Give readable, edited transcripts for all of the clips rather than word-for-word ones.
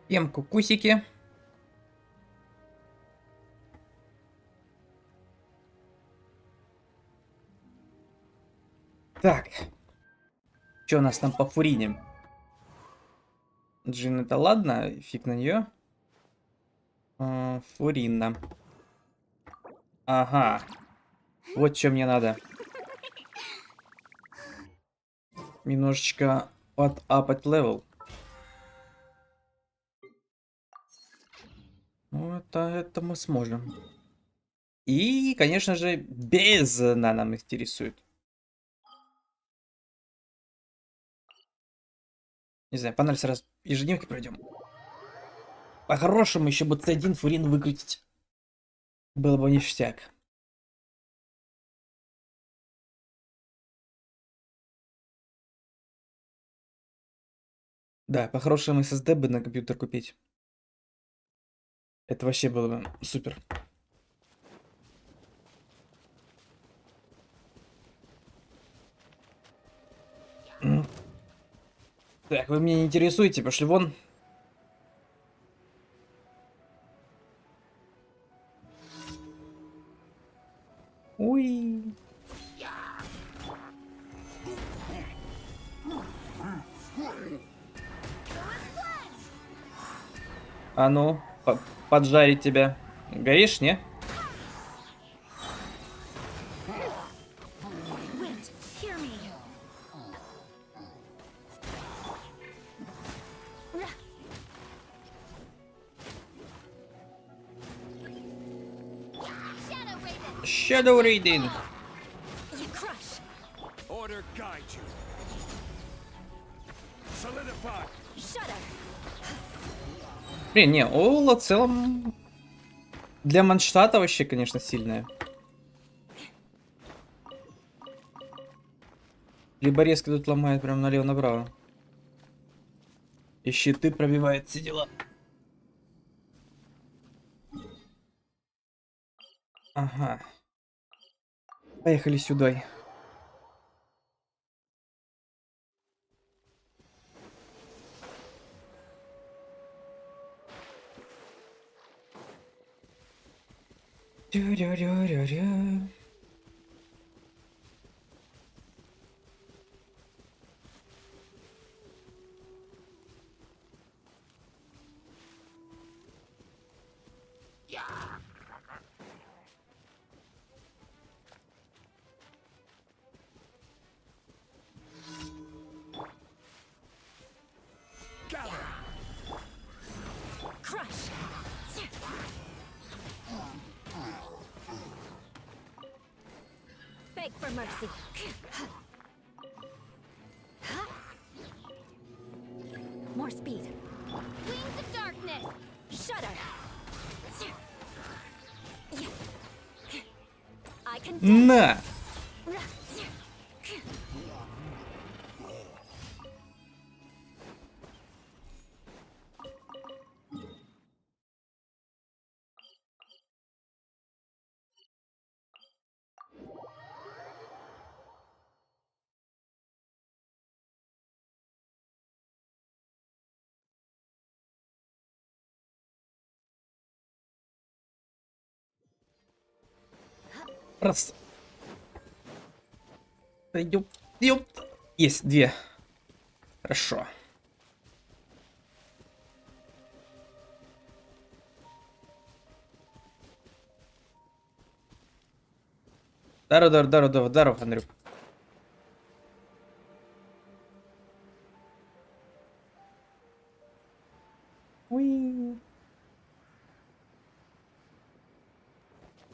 Ем кукусики. Так. Что у нас там по фурине? Джин, это ладно? Фиг на нее. Фурина. Ага. Вот что мне надо. Немножечко подапать левел. Ну, это мы сможем. И, конечно же, без нам интересует. Не знаю, панель раз ежедневки пройдем. По-хорошему, еще бы C1 фурин выкрутить. Было бы ништяк. Да, по-хорошему SSD бы на компьютер купить. Это вообще было бы супер. Так, вы меня не интересуете, пошли вон. Уй. А ну, поджарить тебя. Горишь, не? Shadow Reading. Блин, не, Ола в целом для Манштата вообще, конечно, сильная. Либо резко тут ломает прям налево-направо. И щиты пробивает, все дела. Ага. Поехали сюда. Тю-ря-ря-ря-ря. For mercy. More speed. Wings of darkness. Shudder. I can. На! Раз. Ёп, ёп. Есть две. Хорошо. Здорово, Андрюк. Уи.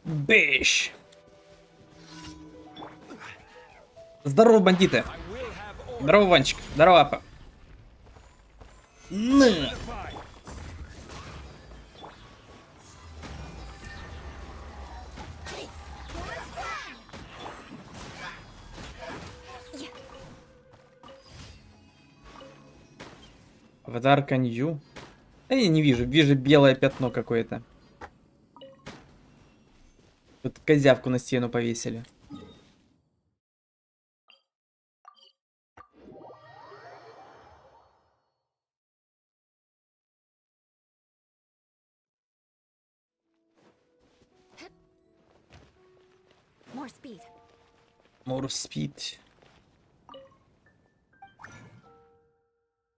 Бэш. Здорово, бандиты. Здорово, Ванчик. Здорово, Апа. На. Аватар конью. Да я не вижу. Вижу белое пятно какое-то. Тут козявку на стену повесили. More speed. More speed.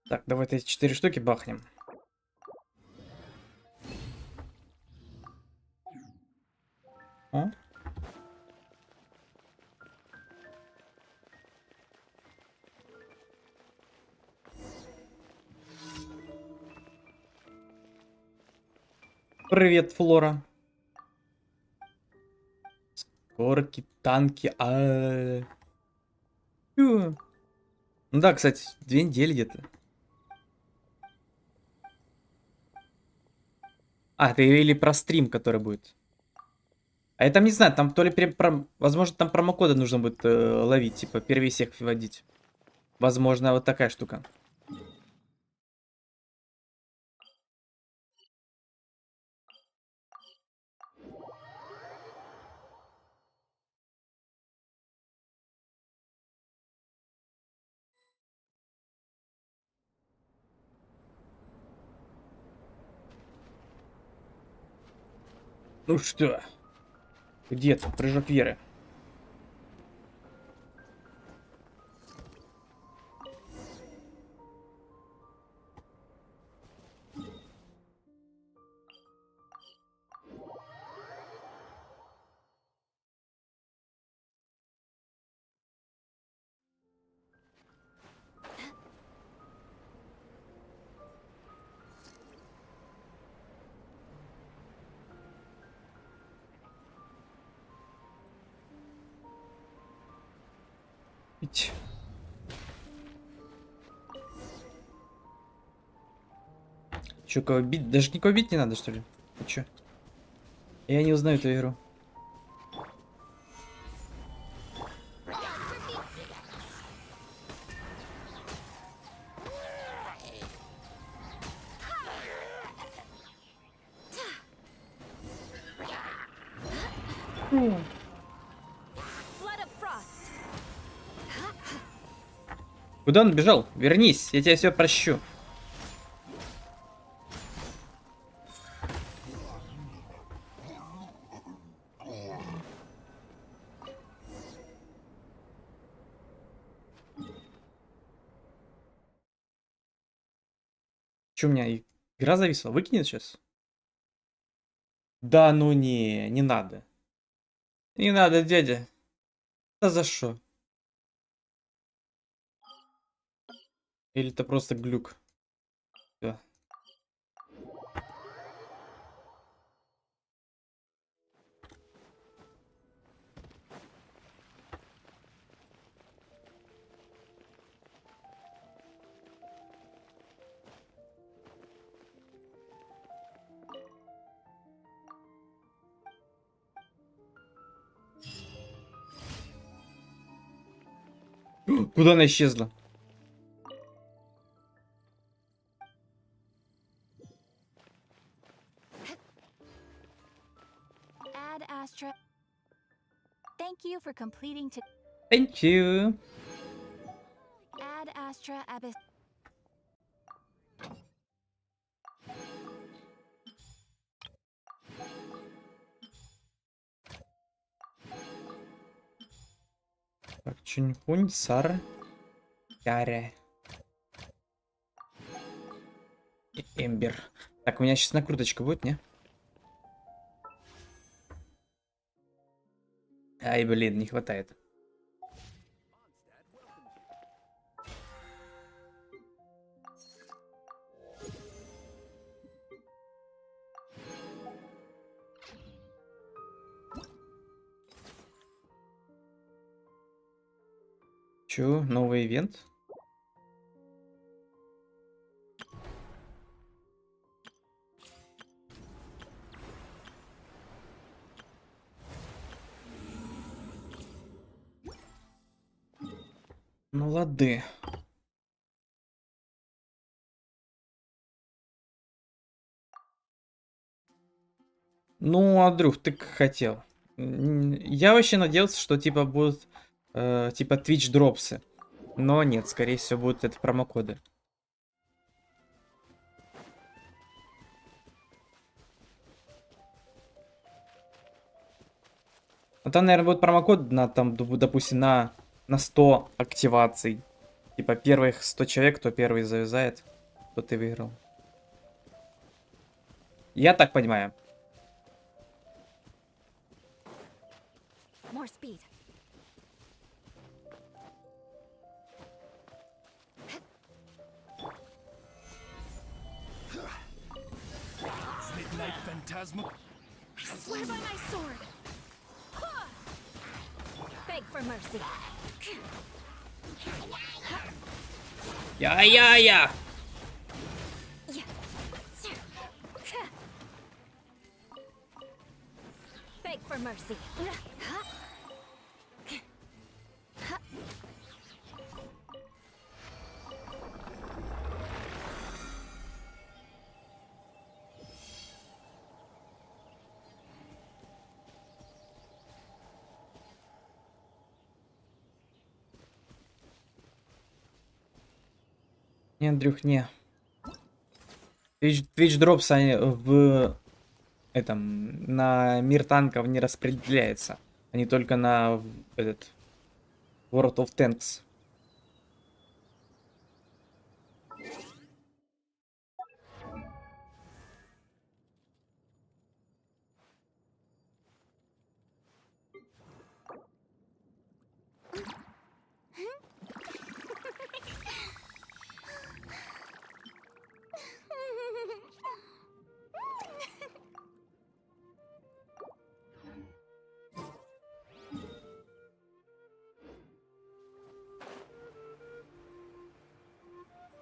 Так, давай эти 4 штуки бахнем. О. Привет, Флора. Скорки, танки. Ну да, кстати, 2 недели где-то. Ты или про стрим, который будет. А я там не знаю, там то ли возможно, там промокоды нужно будет ловить, типа первый всех вводить. Возможно, вот такая штука. Ну что? Где ты? Прыжок веры. Ить. Чё, кого бить? Даже никого бить не надо, что ли? Ты чё? Я не узнаю эту игру. Flood of frost. Куда он бежал? Вернись, я тебе все прощу. Че, у меня игра зависла? Выкинет сейчас? Да ну не надо. Не надо, дядя. Да за что? Или это просто глюк? Всё. Куда она исчезла? Ad Astra. Thank you for completing to Thank you. Ad Astra Abyss. Так, Чунь-Пунь, Сар, Каря и Эмбер. Так, у меня сейчас накруточка будет, не? Ай, блин, не хватает. Чё, новый ивент? Ну лады. Ну, Андрюх, ты как хотел. Я вообще надеялся, что типа будут типа Twitch дропсы. Но нет, скорее всего, будут это промокоды. Ну там, наверное, будет промокод на, там, допустим, на 100 активаций. Типа первых 100 человек, кто первый завязает, то ты выиграл. Я так понимаю. More speed. Midnight Phantasma. I swear by my sword. Beg for mercy. Я. Beg for mercy. Не, Андрюх, не. Twitch Drops они в этом на мир танков не распределяется. Они только на этот World of Tanks.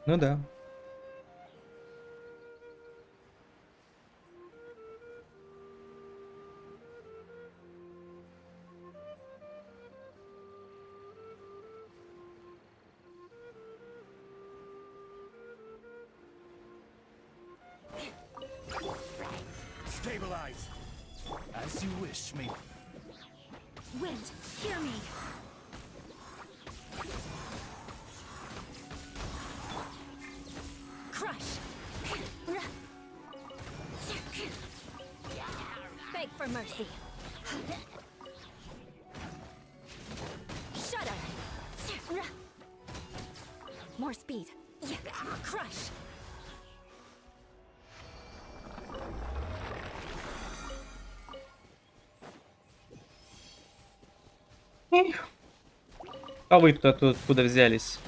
Ну да. Stabilize. As you wish, me. Wind, hear me. Crush. Beg for mercy. Shudder. More speed. Crush. А вы-то тут откуда взялись?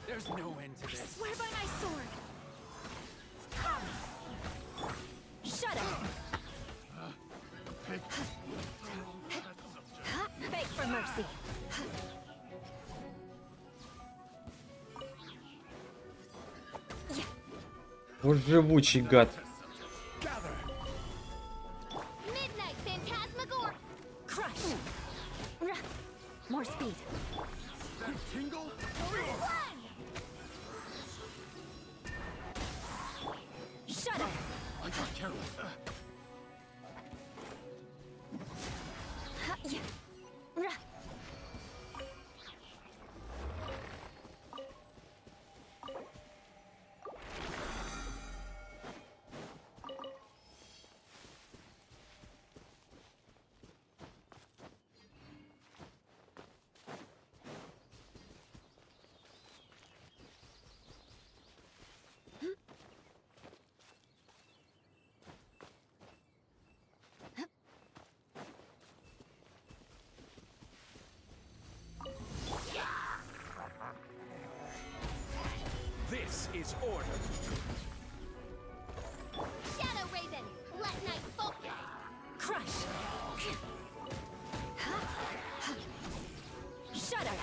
There's no end to I this. swear by my sword. Shudder. Beg for mercy. Вот живучий гад. Gather. Midnight Phantasmagor. Crush. More speed. That tingle? Shudder. I got careless. This is order. Shadow Raven. Let night fall. Crush. Shudder.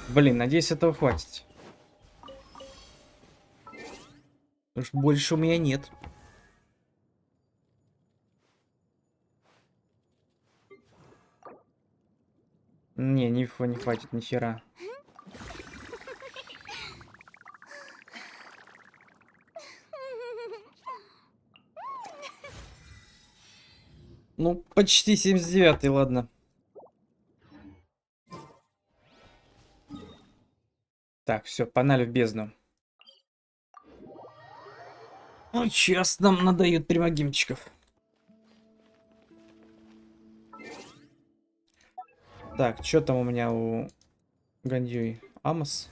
Блин, надеюсь, этого хватит. Потому что больше у меня нет. Не, не хватит ни хера. Ну, почти 79-й, ладно. Так, все, погнали в бездну. Ну, сейчас нам надают примагимчиков. Так, что там у меня у Гандюи? Амос?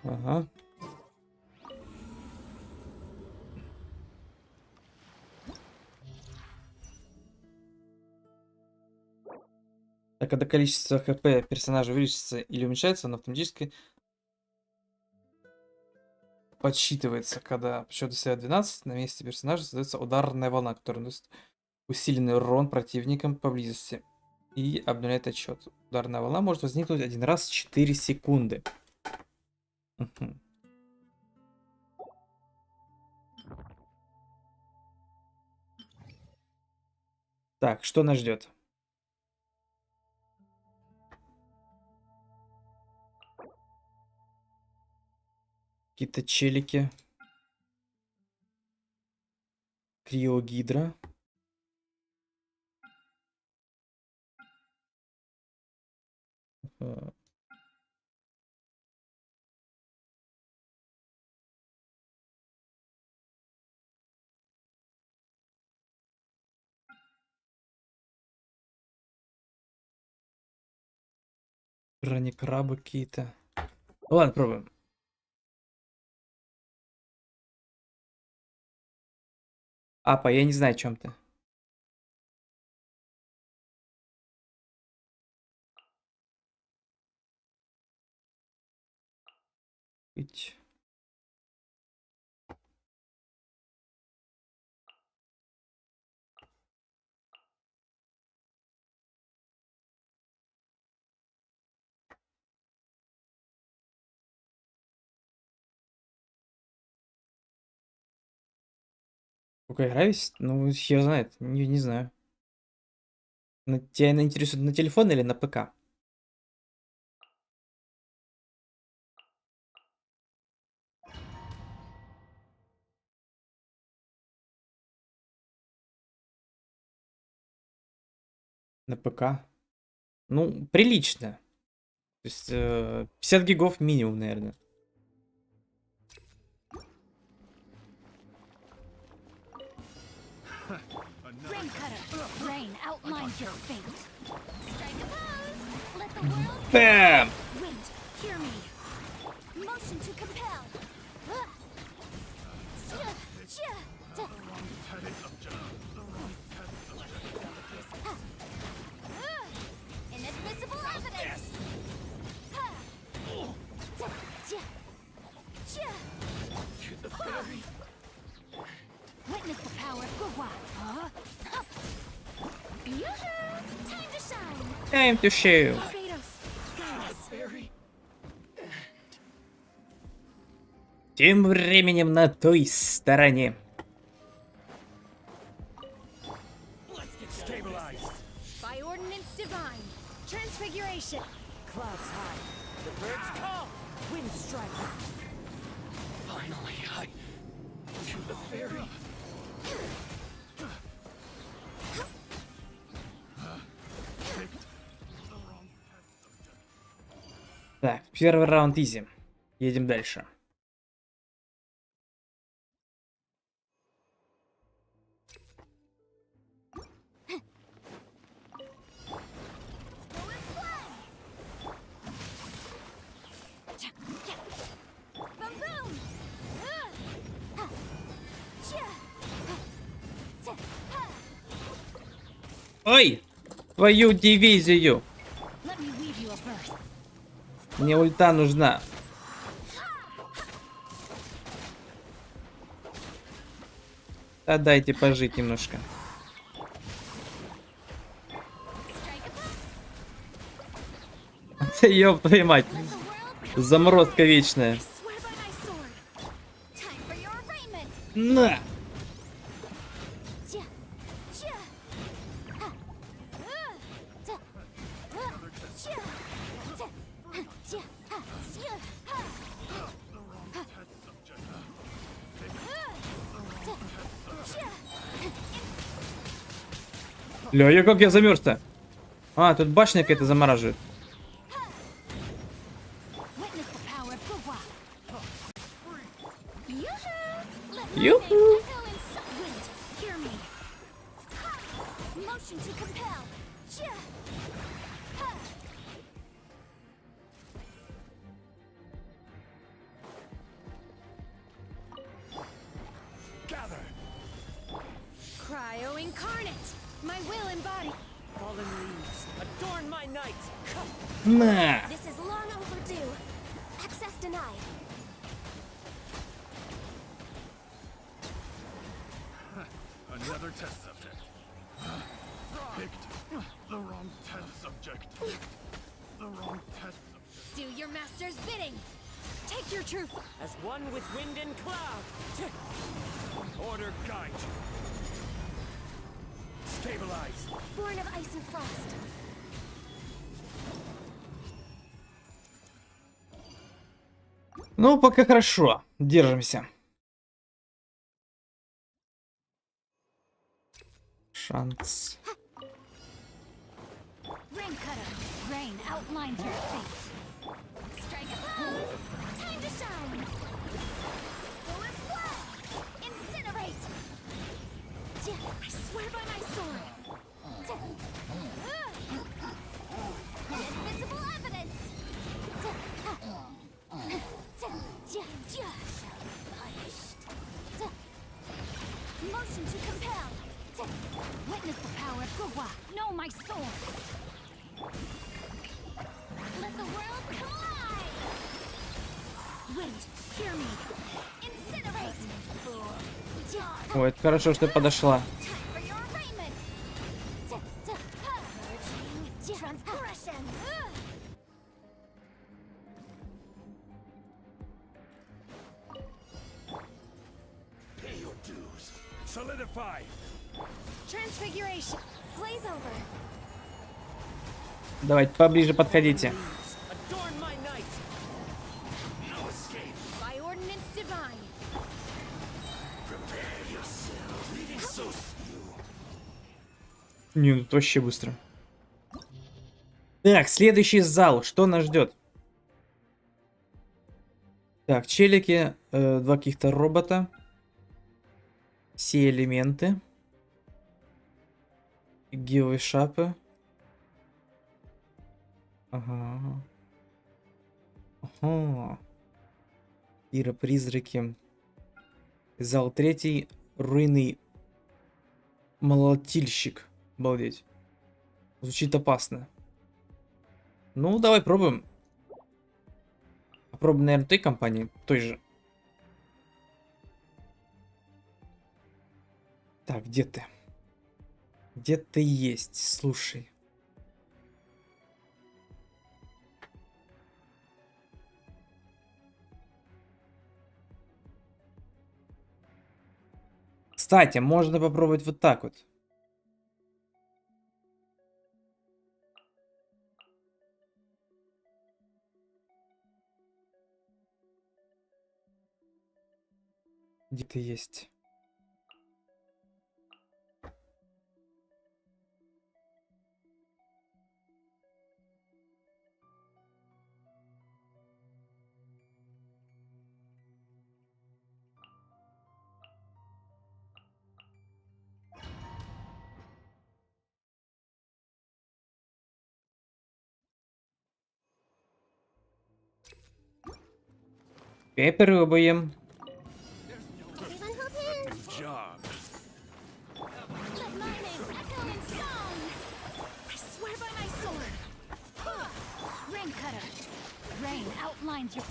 Ага. А когда количество хп персонажа увеличится или уменьшается, оно автоматически подсчитывается. Когда счет достигает 12, на месте персонажа создается ударная волна, которая наносит усиленный урон противникам поблизости и обновляет отсчет. Ударная волна может возникнуть один раз в 4 секунды. Угу. Так, что нас ждет? Какие-то челики. Криогидра. Бронекрабы какие-то. Ну, ладно, пробуем. Апа, я не знаю, о чем ты. Ить. Сколько игра весит? Ну, хер знает. Не знаю. Тебя интересует на телефон или на ПК? На ПК. Ну, прилично. То есть 50 гигов минимум, наверное. Rain cutter, rain outlines your fate. Strike a pose. Let the world Бэм! wind hear me. Motion to compel. Inadmissible evidence. Witness the power of Gurwa. Time to shine. Time to show. Kratos, guide us. Тем временем на той стороне. Stabilized. By ordinance divine. Transfiguration. Clouds high, the birds call, wind strike. Finally, I to the ferry. Так, первый раунд изи. Едем дальше. Boom boom. Ой! Твою дивизию! Let me weave you a verse. Мне ульта нужна. Да дайте пожить немножко. Ёб твою мать. Заморозка вечная. Swear by my sword. Time for your arraignment. На! Ля, как я замерз-то? А, тут башня какая-то замораживает. Witness the power of Gua. Yoo-hoo! Let my Yoo-hoo! name echo in wind. Hear me. Ha! Motion to compel. Chia! Ha! Gather. Cryo incarnate. My will embodied. Fallen leaves, adorn my night. На! This is long overdue. Access denied. Another test subject. Picked the wrong test subject. The wrong test subject. Do your master's bidding. Take your truth. As one with wind and cloud. Order guide you. Stabilize. Born of ice and frost. Ну, пока хорошо. Держимся. Шанс. Rain cutter. Rain outlines your fate. Strike a pose. Time to shine. Full flow. Incinerate. I swear by my sword. Invisible evidence. Punished. Motion to compel. Witness the power of Gua. Know my sword. Let the world collide. Wind, hear me. Incinerate. Ой, это хорошо, что подошла. Time for your arraignment. Purging transgression. Pay your dues. Solidify. Transfiguration. Blaze over. Давайте поближе подходите. Leaves, adorn my night. No escape. By ordinance divine. Prepare yourself. Leaving so few. Не, тут вообще быстро. Так, следующий зал. Что нас ждет? Так, челики, два каких-то робота. Все элементы. Геовые шапы. Ага. Ага. Ира, призраки. Зал третий. Руйный молотильщик. Обалдеть. Звучит опасно. Ну, давай пробуем. Попробуем, наверное, той компании. Той же. Так, где ты? Где ты есть? Слушай. Кстати, можно попробовать вот так вот. Где ты есть? Пробуем. Everyone hold hands. Good job. Let my name echo in song. I swear by my sword. Rain cutter. Rain outlines your.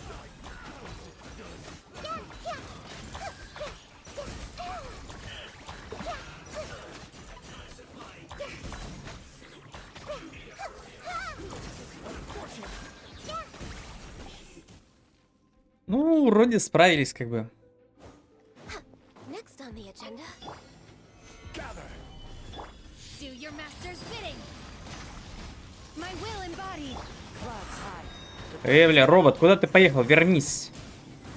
Ну, вроде справились, как бы. Next on the agenda. Gather. Do your master's bidding. My will embodied. Clouds high. Бля, робот, куда ты поехал? Вернись.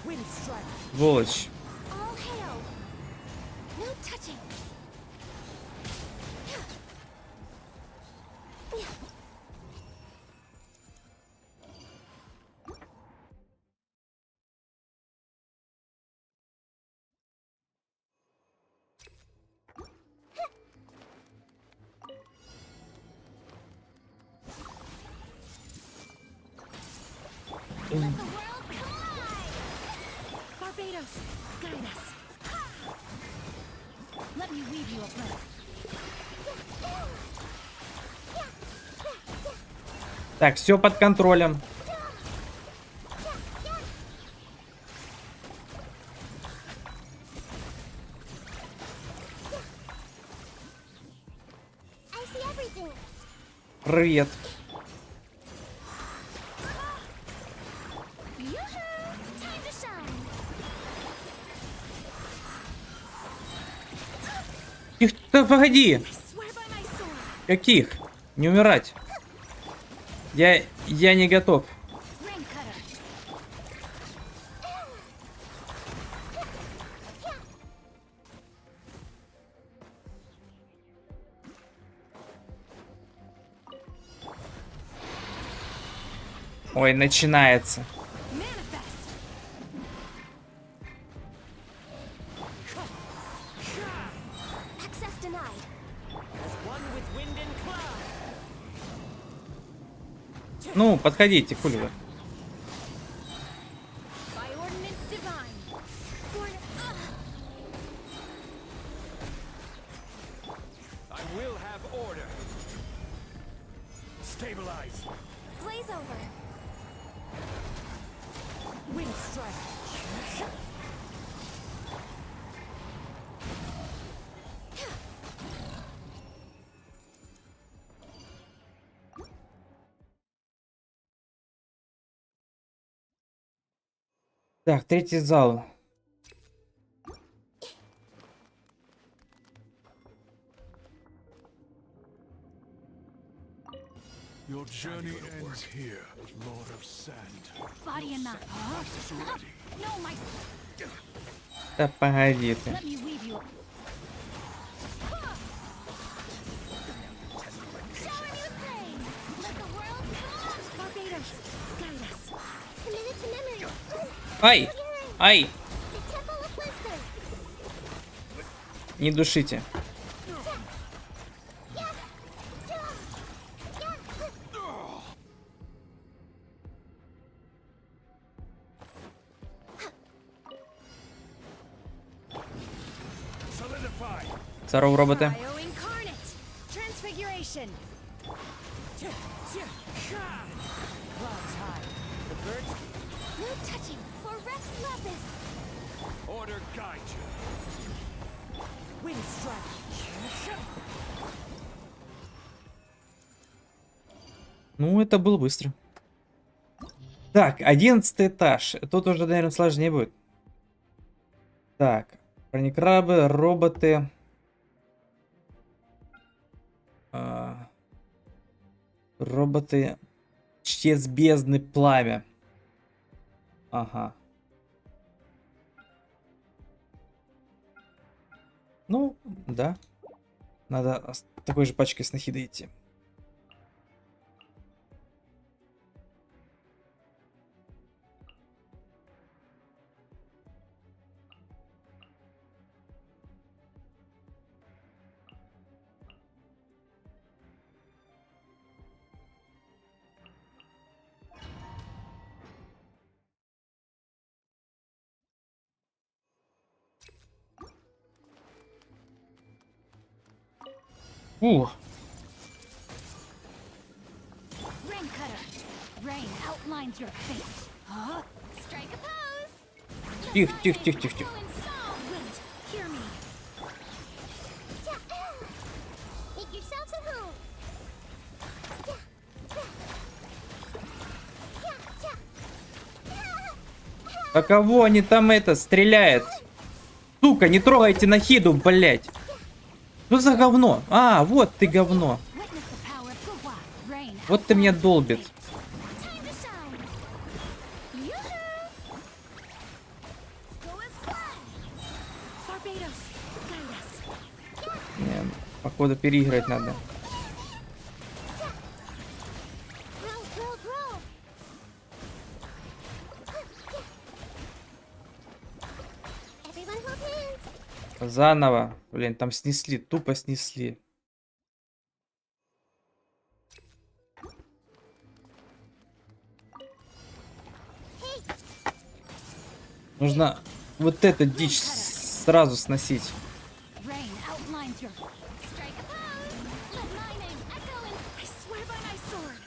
Wind strike. Сволочь. All hail. No touching. Let the world collide. Barbados, guide us. Let me weave you a blade. Так, все под контролем. I see everything. Привет. Yoo-hoo! Time to shine. Их, да погоди. I swear by my sword. Каких? Не умирать. Я не готов. Ring cutter. Ой, начинается. Manifest. Access denied. As one with wind and cloud. Ну, подходите, хули вы. By ordinance divine. Born. I will have order. Stabilize. Blaze over. Wind strike. Так, третий зал. Your journey ends here, Lord of Sand. Body and not. Huh? Is ready. No, my. Да погоди ты. Let me weave you. Shower me with praise. Let the world come. Barbados, guide us. Committed to memory. Ай! Ай! The temple of wisdom. Не душите. Solidify. Здорово, роботы. Bio incarnate. Transfiguration. Clouds high. The birds No touching for Rex Lapis. Order guide you. wind strike. Ну, это было быстро. Так, 11 этаж. Тут уже, наверное, сложнее будет. Так, бронекрабы, роботы. Роботы. Чтец бездны, пламя. Ага. Ну, да. Надо с такой же пачкой снохида идти. Ух. Ring cutter. Rain outlines your fate. Huh? Strike a pose. Тихо, тихо, тихо, тихо, тихо. Wait, hear me. Make yourselves at home. А кого они там стреляют? Сука, не трогайте нахиду, блять. Что за говно? А, вот ты говно. Вот ты меня долбит. Не, походу переиграть надо. Заново. Блин, там снесли, тупо снесли. Нужно вот эту дичь сразу сносить. Rain outlines your strike a pose. Let my name echo in. I swear by my sword.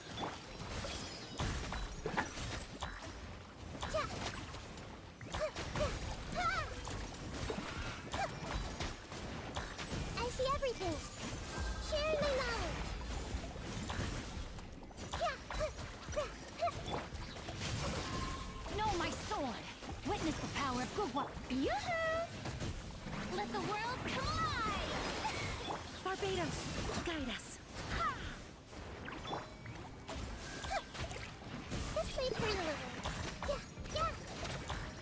I see everything. Share my knowledge. Know my sword. Witness the power of good work. Yoo-hoo! Let the world collide! Barbados, guide us. This way for you. Yeah.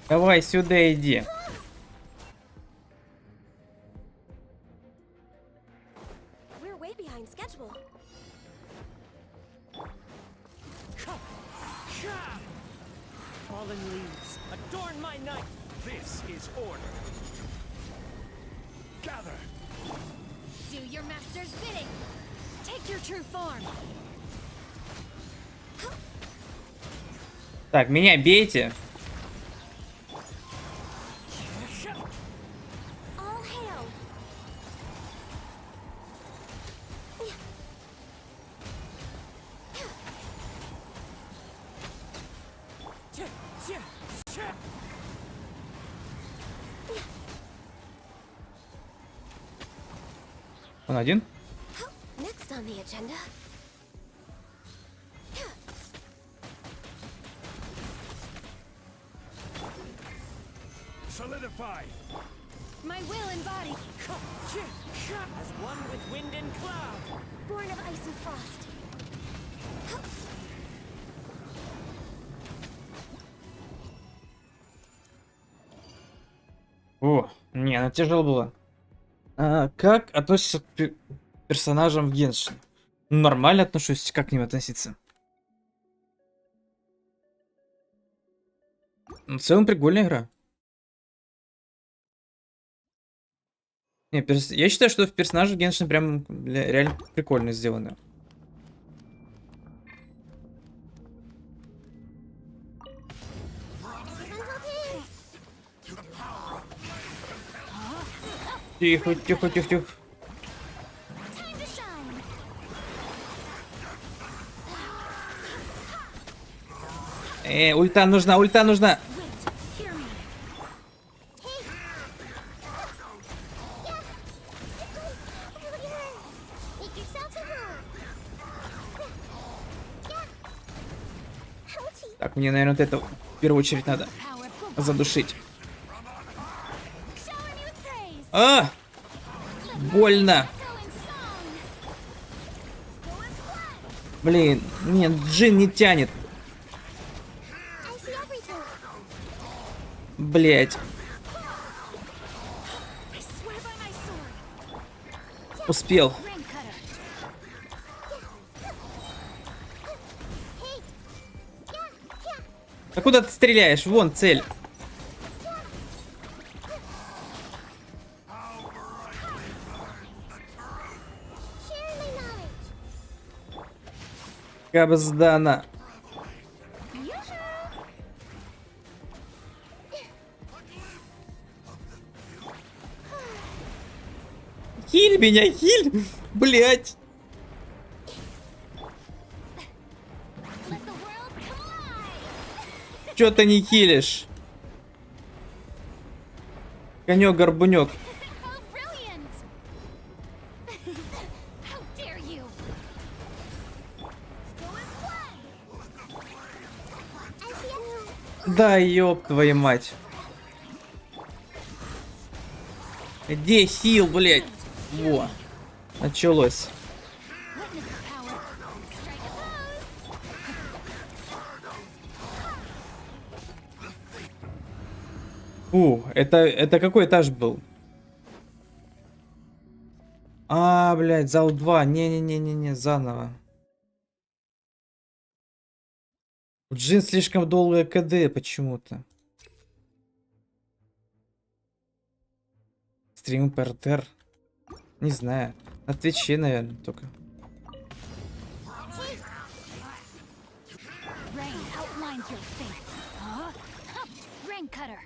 Давай сюда иди. We're way behind schedule. Fallen leaves, adorn my night. This is order. Gather. Do your master's bidding. Take your true form. Так, меня бейте. All hail. Он один? Next on the agenda. Solidify. My will embodied. As one with wind and cloud. Born of ice and frost. О, не, ну тяжело было. Как относишься к персонажам в Геншин? Ну, нормально отношусь, как к ним относиться? Ну, в целом прикольная игра. Не, я считаю, что в персонаже Геншин прям реально прикольно сделаны. Тихо, тихо, тихо, тихо. Time to shine. Ульта нужна, ульта нужна. Wait, hear me. Make yourselves at home. Так, мне, наверное, вот это в первую очередь надо Power of good work. задушить. Showering you with praise. А! Больно. Echo in song. Go and fly. Блин, нет, Джин не тянет. I see everything. Блять, I swear by my sword. успел. Rain cutter. Hey. А куда ты стреляешь? Вон цель. Share my knowledge. Кабздана. Yoo-hoo. Хиль меня, хиль. Блять. Let the world collide. Чё ты не хилишь? Конёк-горбунёк. How brilliant! How dare you! Go and play! I see you. Да ёб твою мать. Где хил, блять? Во. Началось. Witness the power. Strike a pose. Это какой этаж был? Блядь, зал 2. Не-не-не-не-не, заново. У Джин слишком долгое КД почему-то. Стрим ПРТР. Не знаю. На Твиче, наверное, только. Rain outlines your fate. Huh? Rain cutter.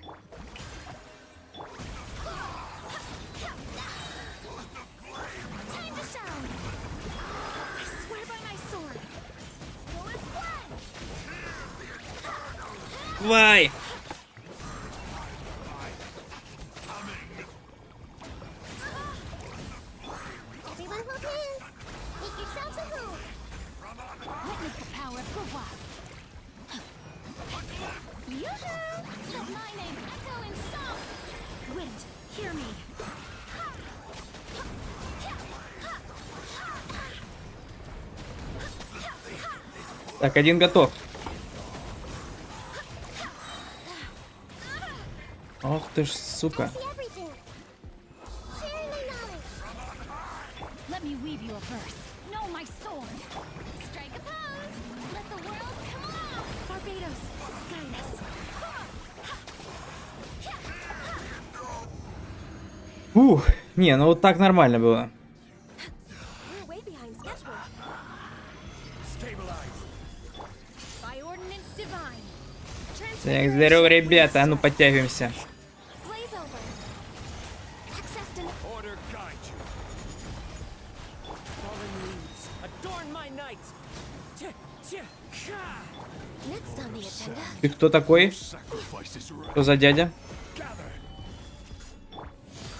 Давай! Everyone hold hands. Make yourselves a move. Witness the power of Gua. Yoo-hoo! Let my name echo in song. Wind, hear me. Так, один готов. Ох ты ж, сука. See everything. Sharing my knowledge. Let me weave you a verse. Know my sword. Strike a pose. Let the world come along. Barbados, guide us. Ух, не, ну вот так нормально было. We're way behind schedule. Stabilize. By ordinance divine. Так, здорово, ребята, а ну подтягиваемся. Blaze over. Access to Order guide you. Fallen leaves, adorn my night. next on the agenda. Ты кто такой? Sacrifice is right. Что за дядя? Gather.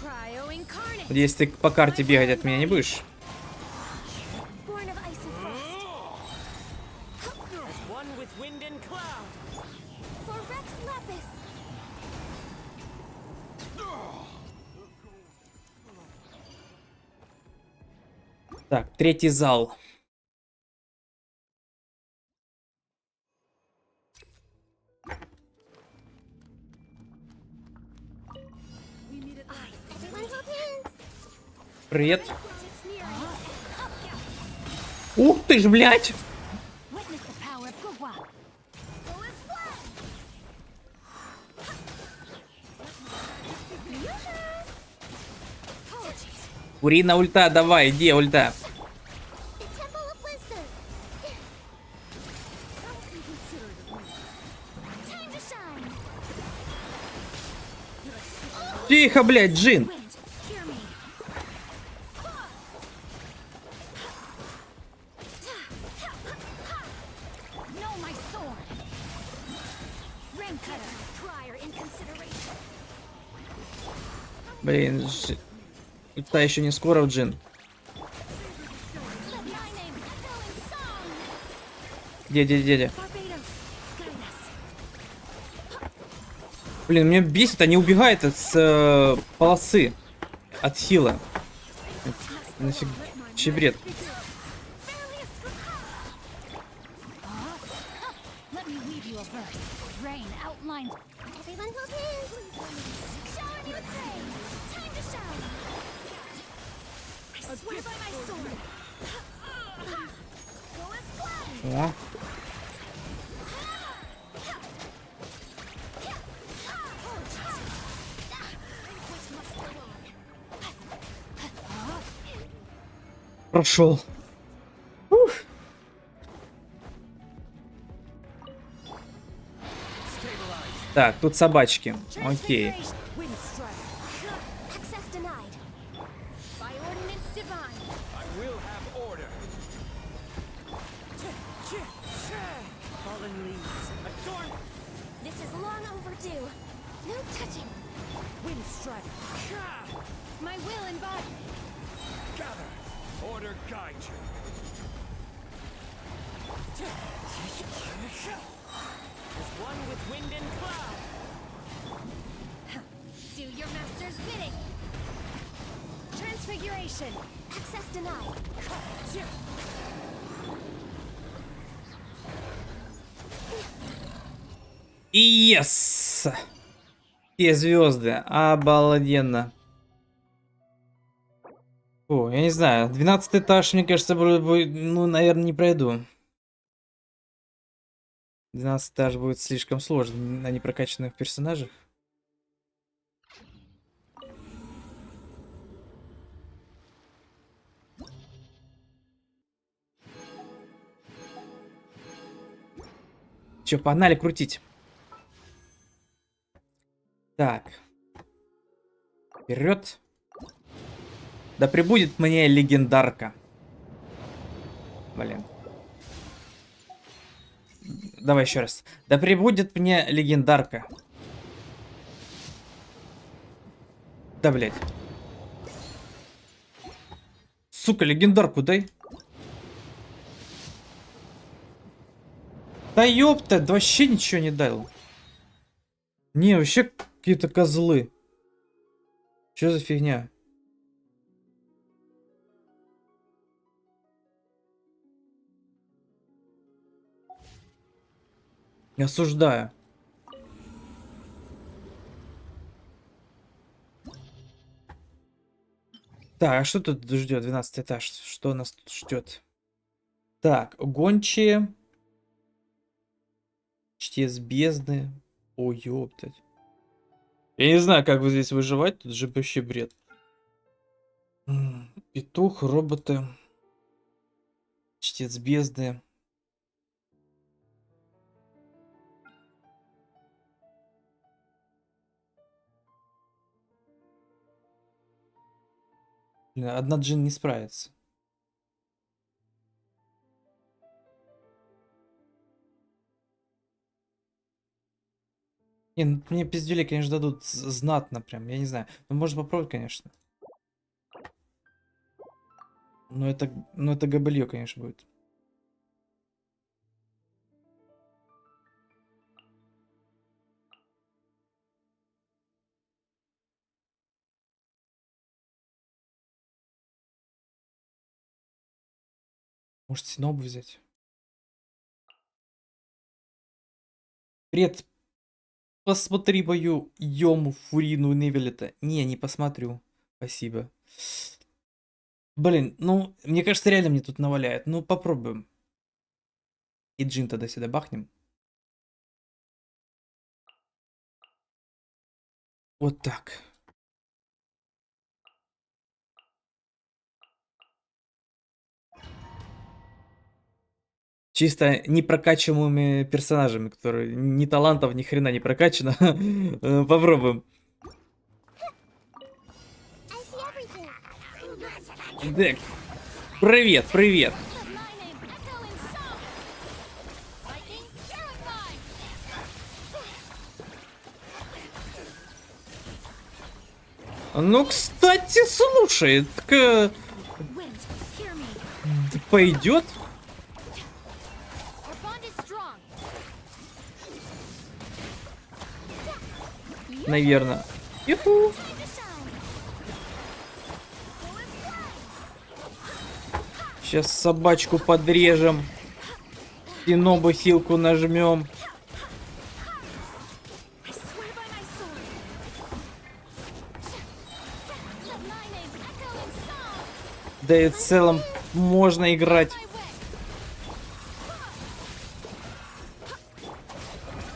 Cryo incarnate. Вот если ты по карте бегать от меня не будешь. Born of ice and frost. As one with wind and cloud. For Rex Lapis. Так, третий зал. Everyone hold hands. Привет. It's near. Ух ты ж, блядь! Witness the power of Gua. Go is flat. Apologies. Урина ульта, давай, где ульта? The Temple of Wisdom. Time to shine. Тихо, блядь, Джин. Wind, hear me. Know my sword. Ring cutter. Prior in consideration. Блин, ульта еще не скоро, Джин. Let my name echo in song. Где, дядя? Barbados, guide us. Блин, меня бесит, они убегают с полосы. От хила. Нафиг, чебред. Let me weave you a verse. Rain outlines. Everyone hold hands. Shower me with rain. Time to shine. I swear by my sword. Go as planned. О, прошел. Так, тут собачки. Окей. Wind strike. Access denied. By ordinance divine. I will have order. Fallen leaves, adorn. This is long overdue. No touching. Wind strike. My will embodied. Gather. Order guide you. As one with wind and cloud. Do your master's bidding. Transfiguration. Access denied. Yes! Все звезды. Обалденно. О, я не знаю. 12 этаж, мне кажется, ну, наверное, не пройду. 12 этаж будет слишком сложно на непрокачанных персонажах. Че, погнали крутить. Так. Вперед. Да прибудет мне легендарка. Блин. Давай еще раз. Да прибудет мне легендарка. Да, блядь. Сука, легендарку дай. Да ёпта, да вообще ничего не дал. Не, вообще какие-то козлы. Что за фигня? Осуждаю. Так, а что тут ждет? 12 этаж. Что нас тут ждет? Так, гончие. Чтец бездны. Ой, ёптать. Я не знаю, как вы здесь выживать. Тут же вообще бред. Петух, роботы. Чтец бездны. Блин, одна джин не справится. Не, ну, мне пиздюли, конечно, дадут знатно прям, я не знаю. Ну, можно попробовать, конечно. Но это габелье, конечно, будет. Может, синобу взять? Привет. Посмотри мою Йому Фурину Невелета. Не посмотрю. Спасибо. Блин, ну, мне кажется, реально мне тут наваляет. Ну, попробуем. И джин тогда сюда бахнем. Вот так. Чисто непрокачиваемыми персонажами, которые ни талантов, ни хрена не прокачано. Попробуем. I see everything. Так, привет, привет. Let my name echo in song. Lightning purified. Ну, кстати, слушай, так, Wind, hear me. пойдет. Our bond is strong. Наверное. Юху. Time to shine. Go and fly. Сейчас собачку подрежем. Синобу хилку нажмем. I swear by my sword. Let my name echo in song. Да и в целом можно играть.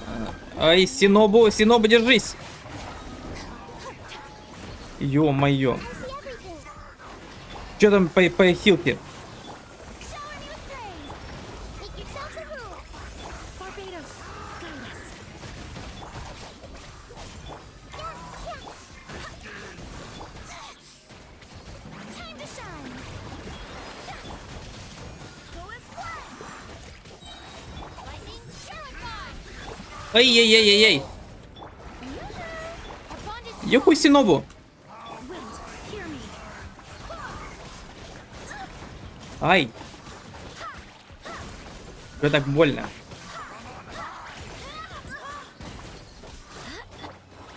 My way. Ай, Синобу, держись. Ё-моё. I see everything. Что там по хилке? Shower me with praise. Make yourselves a rule. Barbados, guide us. Time to shine. Go and fly. Lightning purified. Ай-яй-яй-яй-яй. Our bond is Юху, Синобу. wind. Hear me. Ай. Что так больно?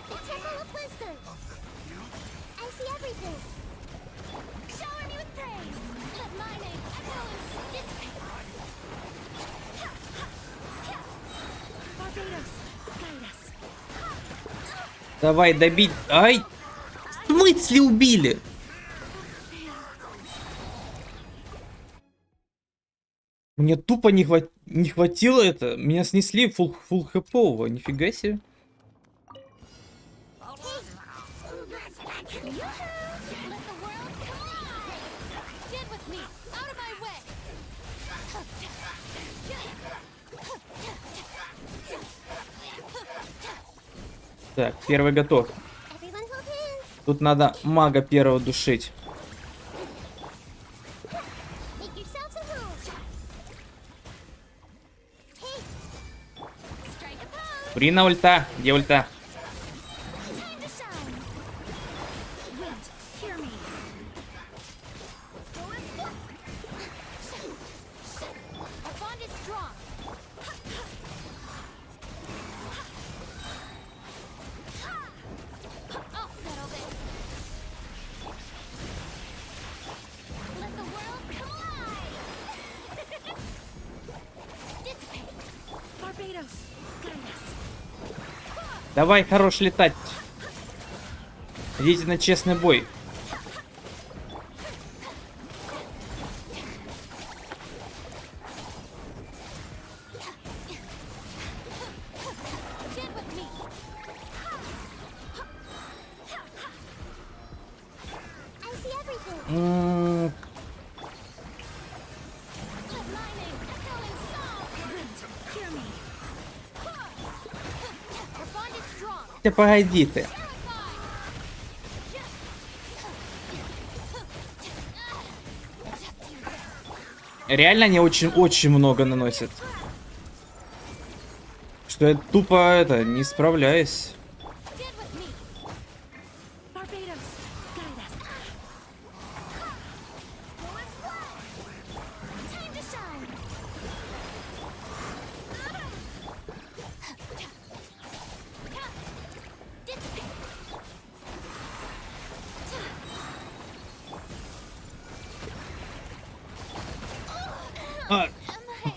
It's full of blisters. I see everything. Shower me with praise. Let my name echo and dissipate. Barbados, guide us. Давай, добить. Ай. В смысле убили? Мне тупо не хватило это. Меня снесли фул хэпового. Нифига себе. Let the world collide. Get with me. Out of my way. Так, первый готов. Everyone hold hands. Тут надо мага первого душить. Make yourselves a rule. Hey, Урина ульта. Где ульта? Time to shine. Wind, hear me. Our bond is strong. I'll settle this. Let the world come alive. Dissipate. Barbados, guide us. Давай, хорош летать. Идите на честный бой. Stand with me. I see everything. Lightning, echoing song. Hear me. Our bond is strong. Ты погоди ты. Реально они очень много наносят. Что я тупо это не справляюсь. Stand with me. Barbados, guide us. Time to shine. Dissipate.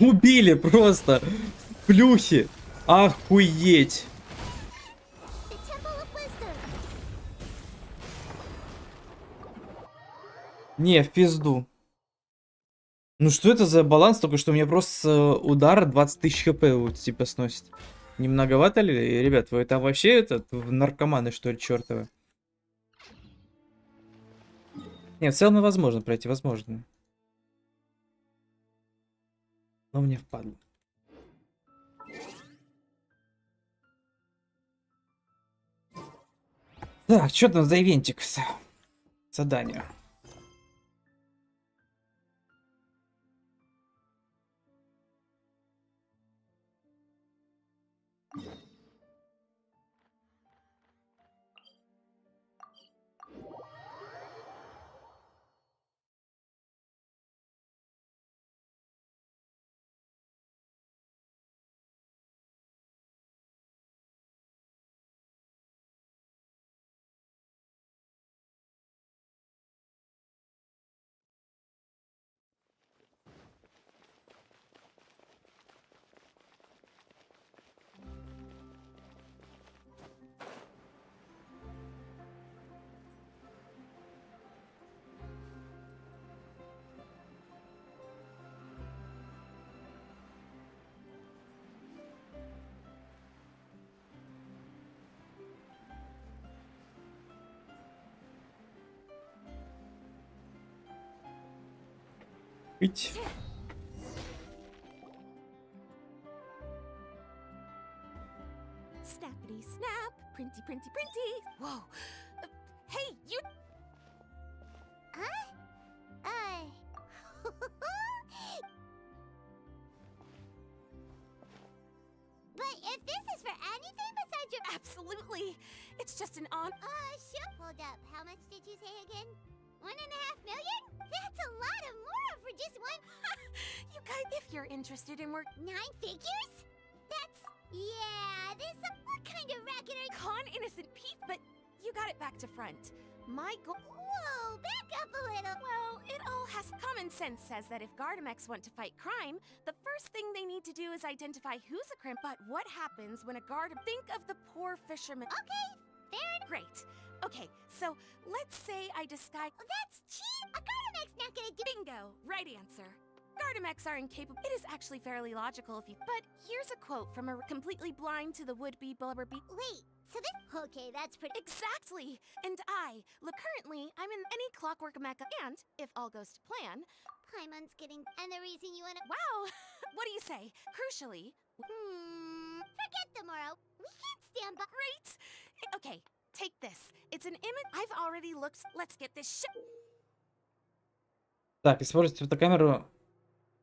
Убили просто. Плюхи. Охуеть. The Temple of Wisdom. Не, в пизду. Ну что это за баланс? Только что у меня просто удар 20 тысяч хп вот, типа сносит. Не многовато ли? Ребят, вы там вообще это наркоманы, что ли, чертовы? Не, в целом возможно пройти, возможно. Но мне впадло. Так, что там за ивентик? Задание. Ить. Snappity snap, printy printy printy. Whoa. Hey, you. Huh? But if this is for anything besides your... Absolutely. It's just an on. Sure. Hold up. How much did you say again? 1.5 million? That's a lot of more for just one... You guys, if you're interested in work, 9 figures? That's... Yeah, this... What kind of racket are... con innocent Pete, but you got it back to front. My goal. Whoa, back up a little. Well, it all has common sense says that if Gardamex want to fight crime, the first thing they need to do is identify who's a criminal. But what happens when a guard think of the poor fisherman? Okay, fair enough. Great. Okay, so let's say I disguise. Oh, that's cheap. A Gardamex not gonna do... Bingo! Right answer. Gardamex are incapable. It is actually fairly logical if you. But here's a quote from a completely blind to the would-be blubber bee. Wait, so this... Okay, that's pretty... Exactly! And look, currently, I'm in any clockwork mecha, and, if all goes to plan... Paimon's getting... And the reason you wanna... Wow! What do you say? Crucially... Forget tomorrow. We can't stand by... Great! Okay, take this. It's an image... I've already looked... Let's get this shit... Так, используйте фотокамеру,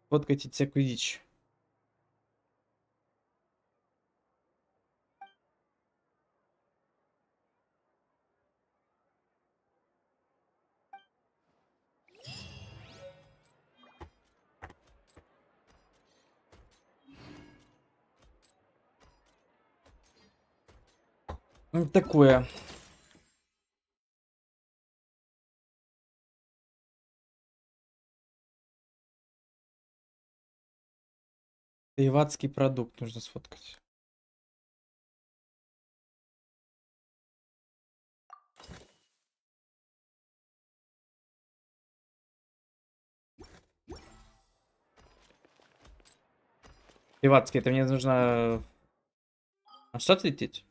фоткайте всякую дичь. Такое. Тайватский продукт нужно сфоткать. Тайватский, это мне нужно на что лететь?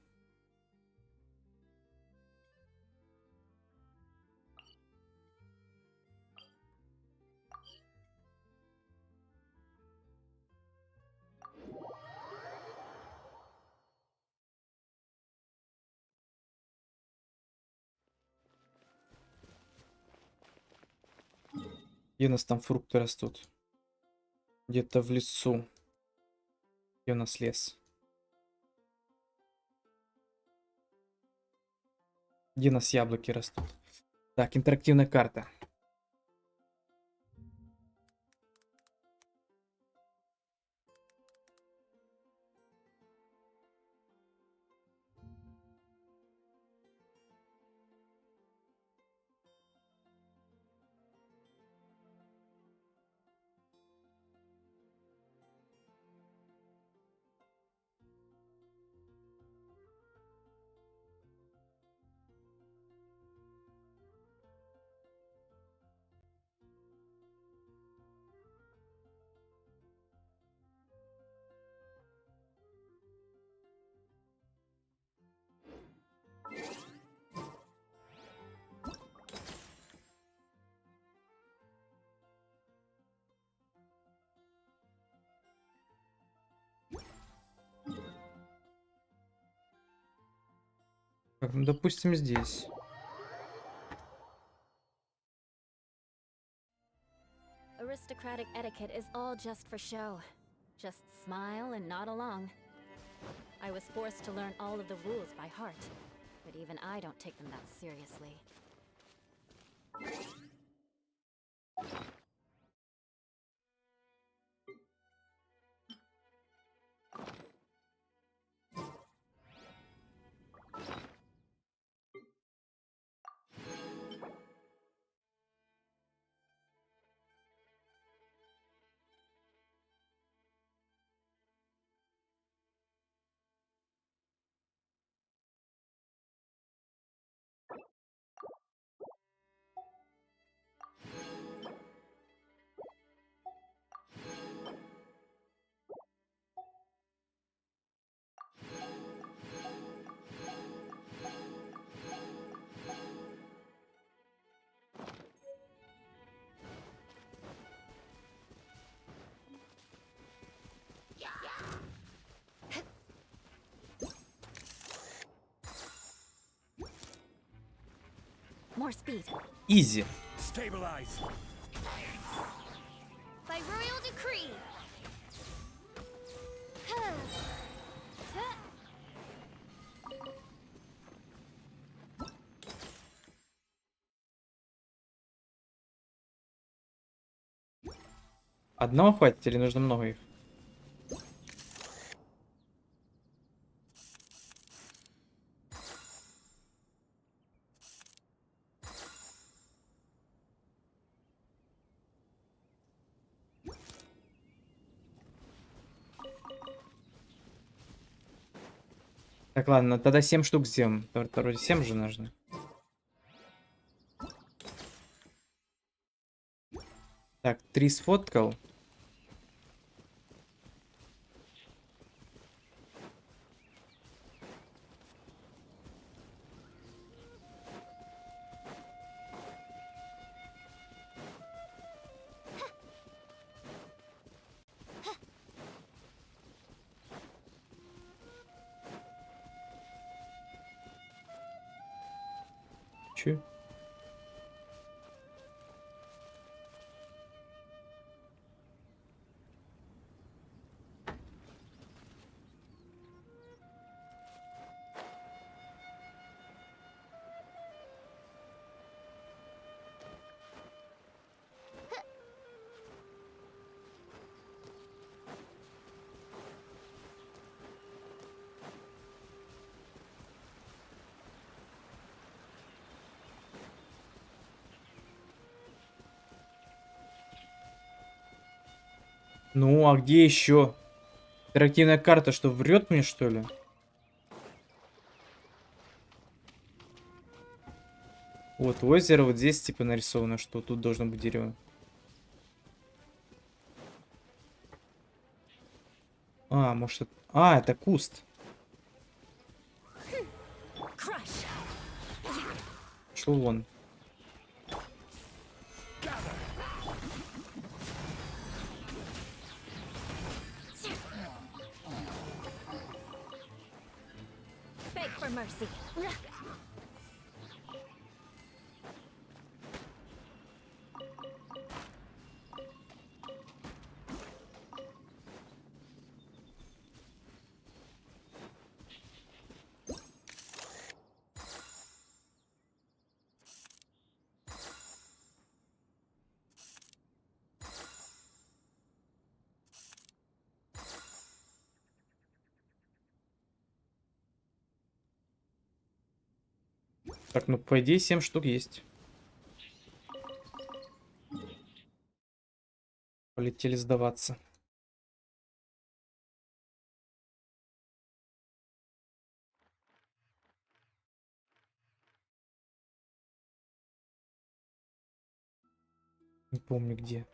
Где у нас там фрукты растут? Где-то в лесу. Где у нас лес? Где у нас яблоки растут? Так, интерактивная карта. Так, ну, допустим, здесь. Aristocratic etiquette is all just for show. Just smile and nod along. I was forced to learn all of the rules by heart, but even I don't take them that seriously. More speed. Изи. Stabilize. By royal decree. Одного хватит или нужно много их? Так, ладно, тогда 7 штук сделаем. Вроде 7 же нужно. Так, 3 сфоткал. Че? Ну, а где еще? Интерактивная карта, что, врет мне, что ли? Вот озеро, вот здесь типа нарисовано, что тут должно быть дерево. А, может это... А, это куст. Crush. Шел вон. Beg for mercy. Так, ну по идее 7 штук есть. Полетели сдаваться. Не помню где.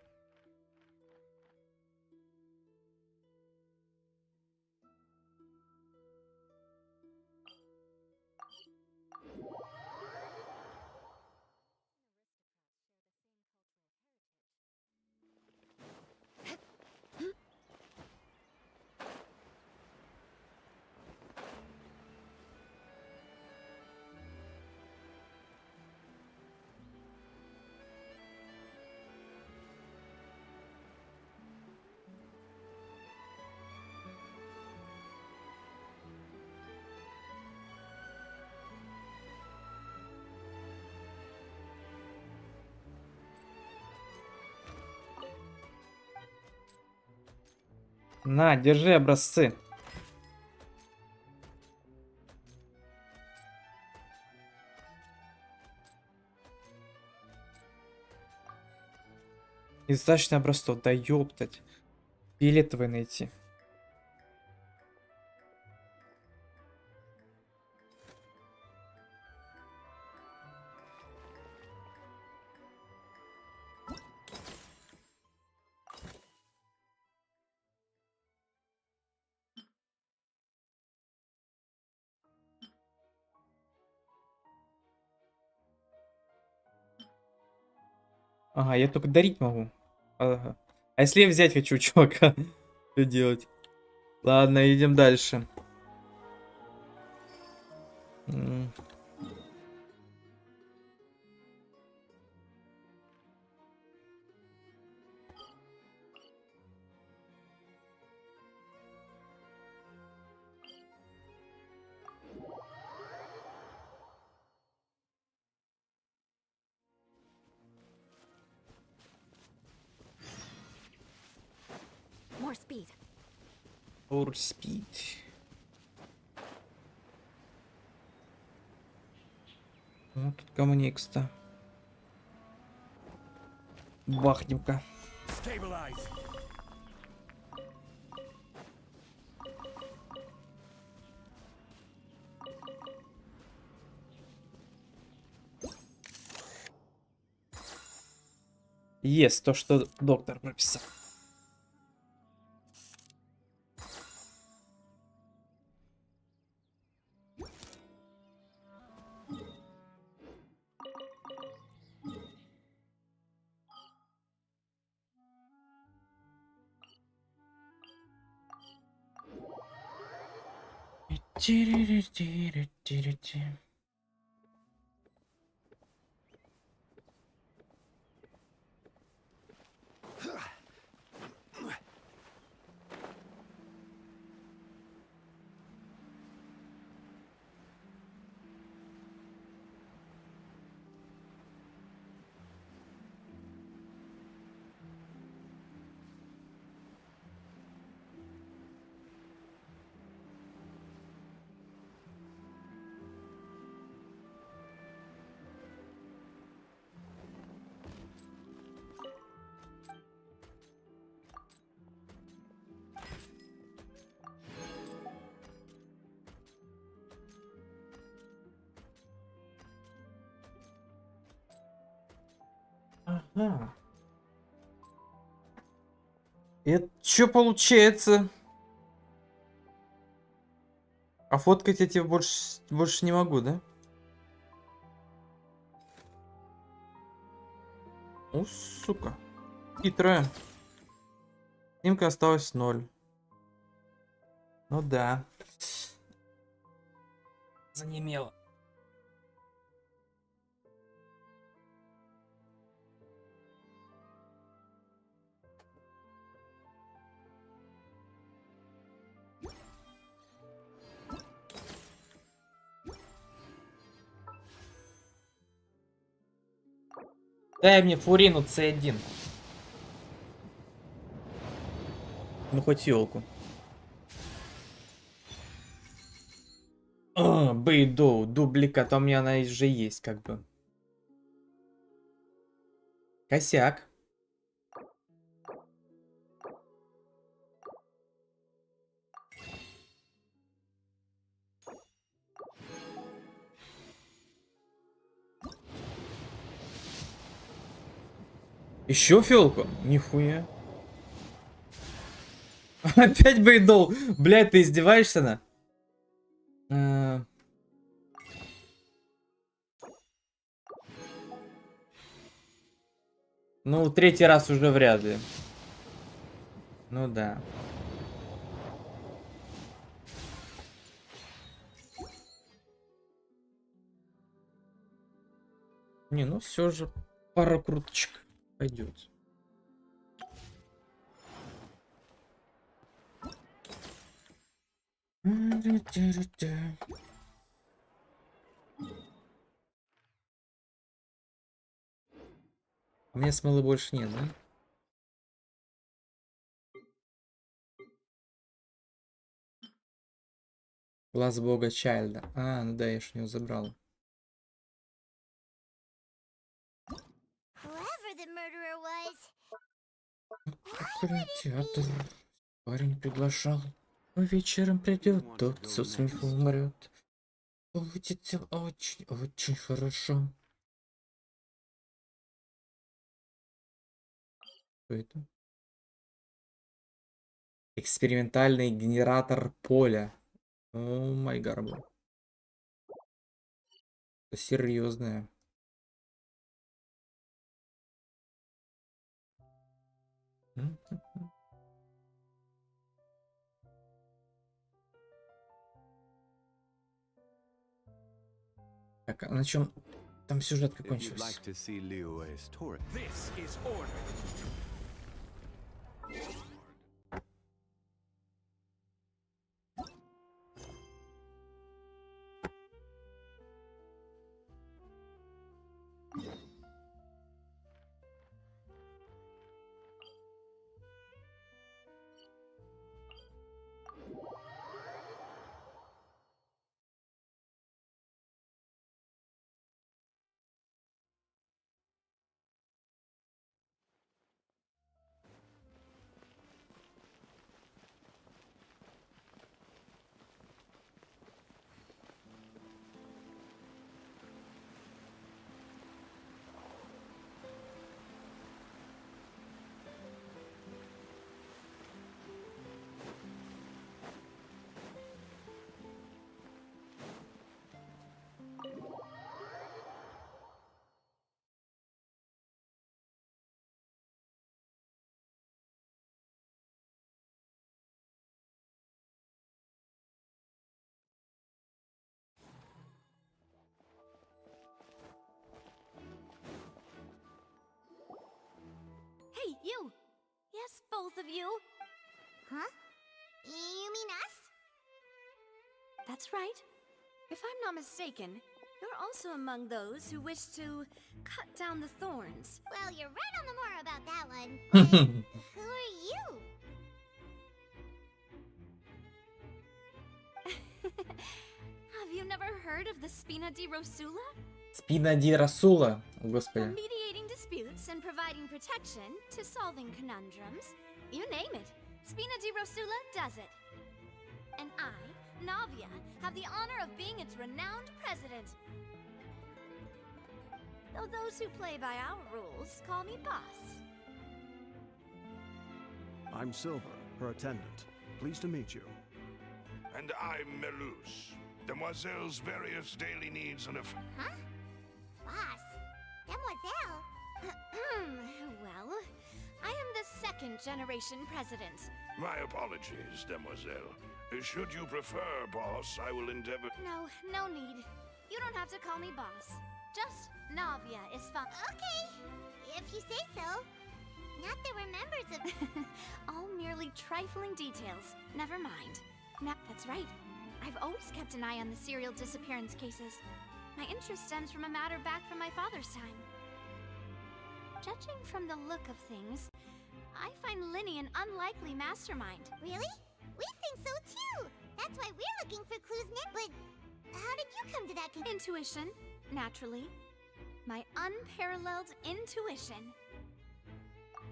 На, держи образцы. Недостаточно образцов. Да ёптать. Фиолетовый найти. Ага, я только дарить могу. Ага. А если я взять хочу, чувака? Что делать? Ладно, идем дальше. М. More speed. Power speed. Вот тут коммуникста. Бахнем-ка. Stabilize. Есть то, что доктор прописал. Тири-ри-тири-тири-ти. Ага. Это что получается? А фоткать я тебе больше не могу, да? О, сука. Хитрая. Снимка осталась 0. Ну да. Занемело. Дай мне фурину C1. Ну хоть елку. Бейдоу, дубликат, а у меня она уже есть, как бы. Косяк. Еще фиолку? Нихуя. Опять бейдоу. Блядь, ты издеваешься, на? Ну, третий раз уже вряд ли. Ну да. Не, ну все же пара круточек пойдет. У меня смолы больше нет, да? Глаз бога Чайльда. А, ну да, я ж у него забрал. Whoever the murderer was. Театр. Парень приглашал. Но вечером придет, тот со смеху умрет. Будет очень, очень хорошо. Что это? Экспериментальный генератор поля. О май гарбо. Это серьезное. Так, а на чем там сюжет кончился? This is order. Hey, you! Yes, both of you. Huh? You mean us? That's right. If I'm not mistaken, you're also among those who wish to cut down the thorns. Well, you're right on the more about that one. But who are you? Have you never heard of the Spina di Rosula? Спина ди Расула. О, From господи. mediating disputes and providing protection to solving conundrums, you name it, Spina di Rosula does it. And I, Navia, have the honor of being its renowned president. though those who play by our rules call me boss. I'm Silver, her attendant. Pleased to meet you. And I'm Melus. Demoiselle's various daily needs and Huh? Boss? Demoiselle? Well, I am the second generation president. My apologies, Demoiselle. Should you prefer, boss, I will endeavor... No need. You don't have to call me boss. Just Navia is fine. Okay, if you say so. Not that we're members of... All merely trifling details. Never mind. That's right. I've always kept an eye on the serial disappearance cases. My interest stems from a matter back from my father's time. Judging from the look of things, I find Linny an unlikely mastermind. Really? We think so too! That's why we're looking for clues now. But how did you come to that Intuition, naturally. My unparalleled intuition.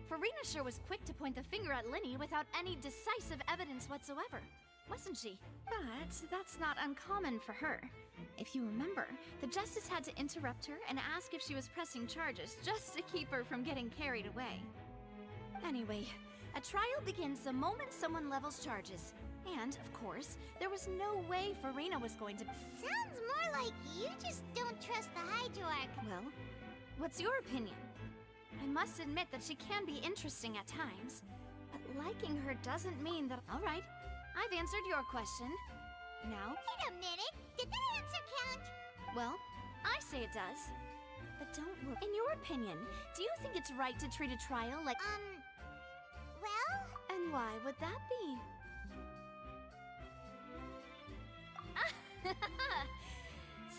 Farina sure was quick to point the finger at Linny without any decisive evidence whatsoever, wasn't she? But that's not uncommon for her. If you remember, the Justice had to interrupt her and ask if she was pressing charges just to keep her from getting carried away. Anyway, a trial begins the moment someone levels charges. And, of course, there was no way Farina was going to... Sounds more like you just don't trust the Hydroarch. Well, what's your opinion? I must admit that she can be interesting at times. But liking her doesn't mean that... All right, I've answered your question. Now... Wait a minute! Did that answer count? Well, I say it does. But don't worry. In your opinion, do you think it's right to treat a trial like... Well... And why would that be?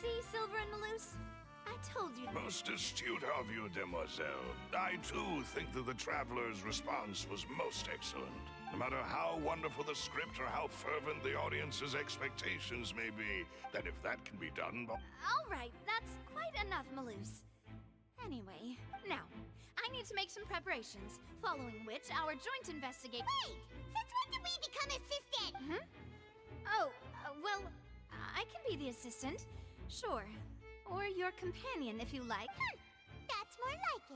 See, Silver and Melus? I told you... Most astute of you, Demoiselle. I, too, think that the Traveler's response was most excellent. No matter how wonderful the script or how fervent the audience's expectations may be, that if that can be done... All right, that's quite enough, Melus. Anyway, now, I need to make some preparations, following which our joint investigate... Wait! Since when did we become assistant? Oh, well, I can be the assistant, sure. Or your companion, if you like. That's more like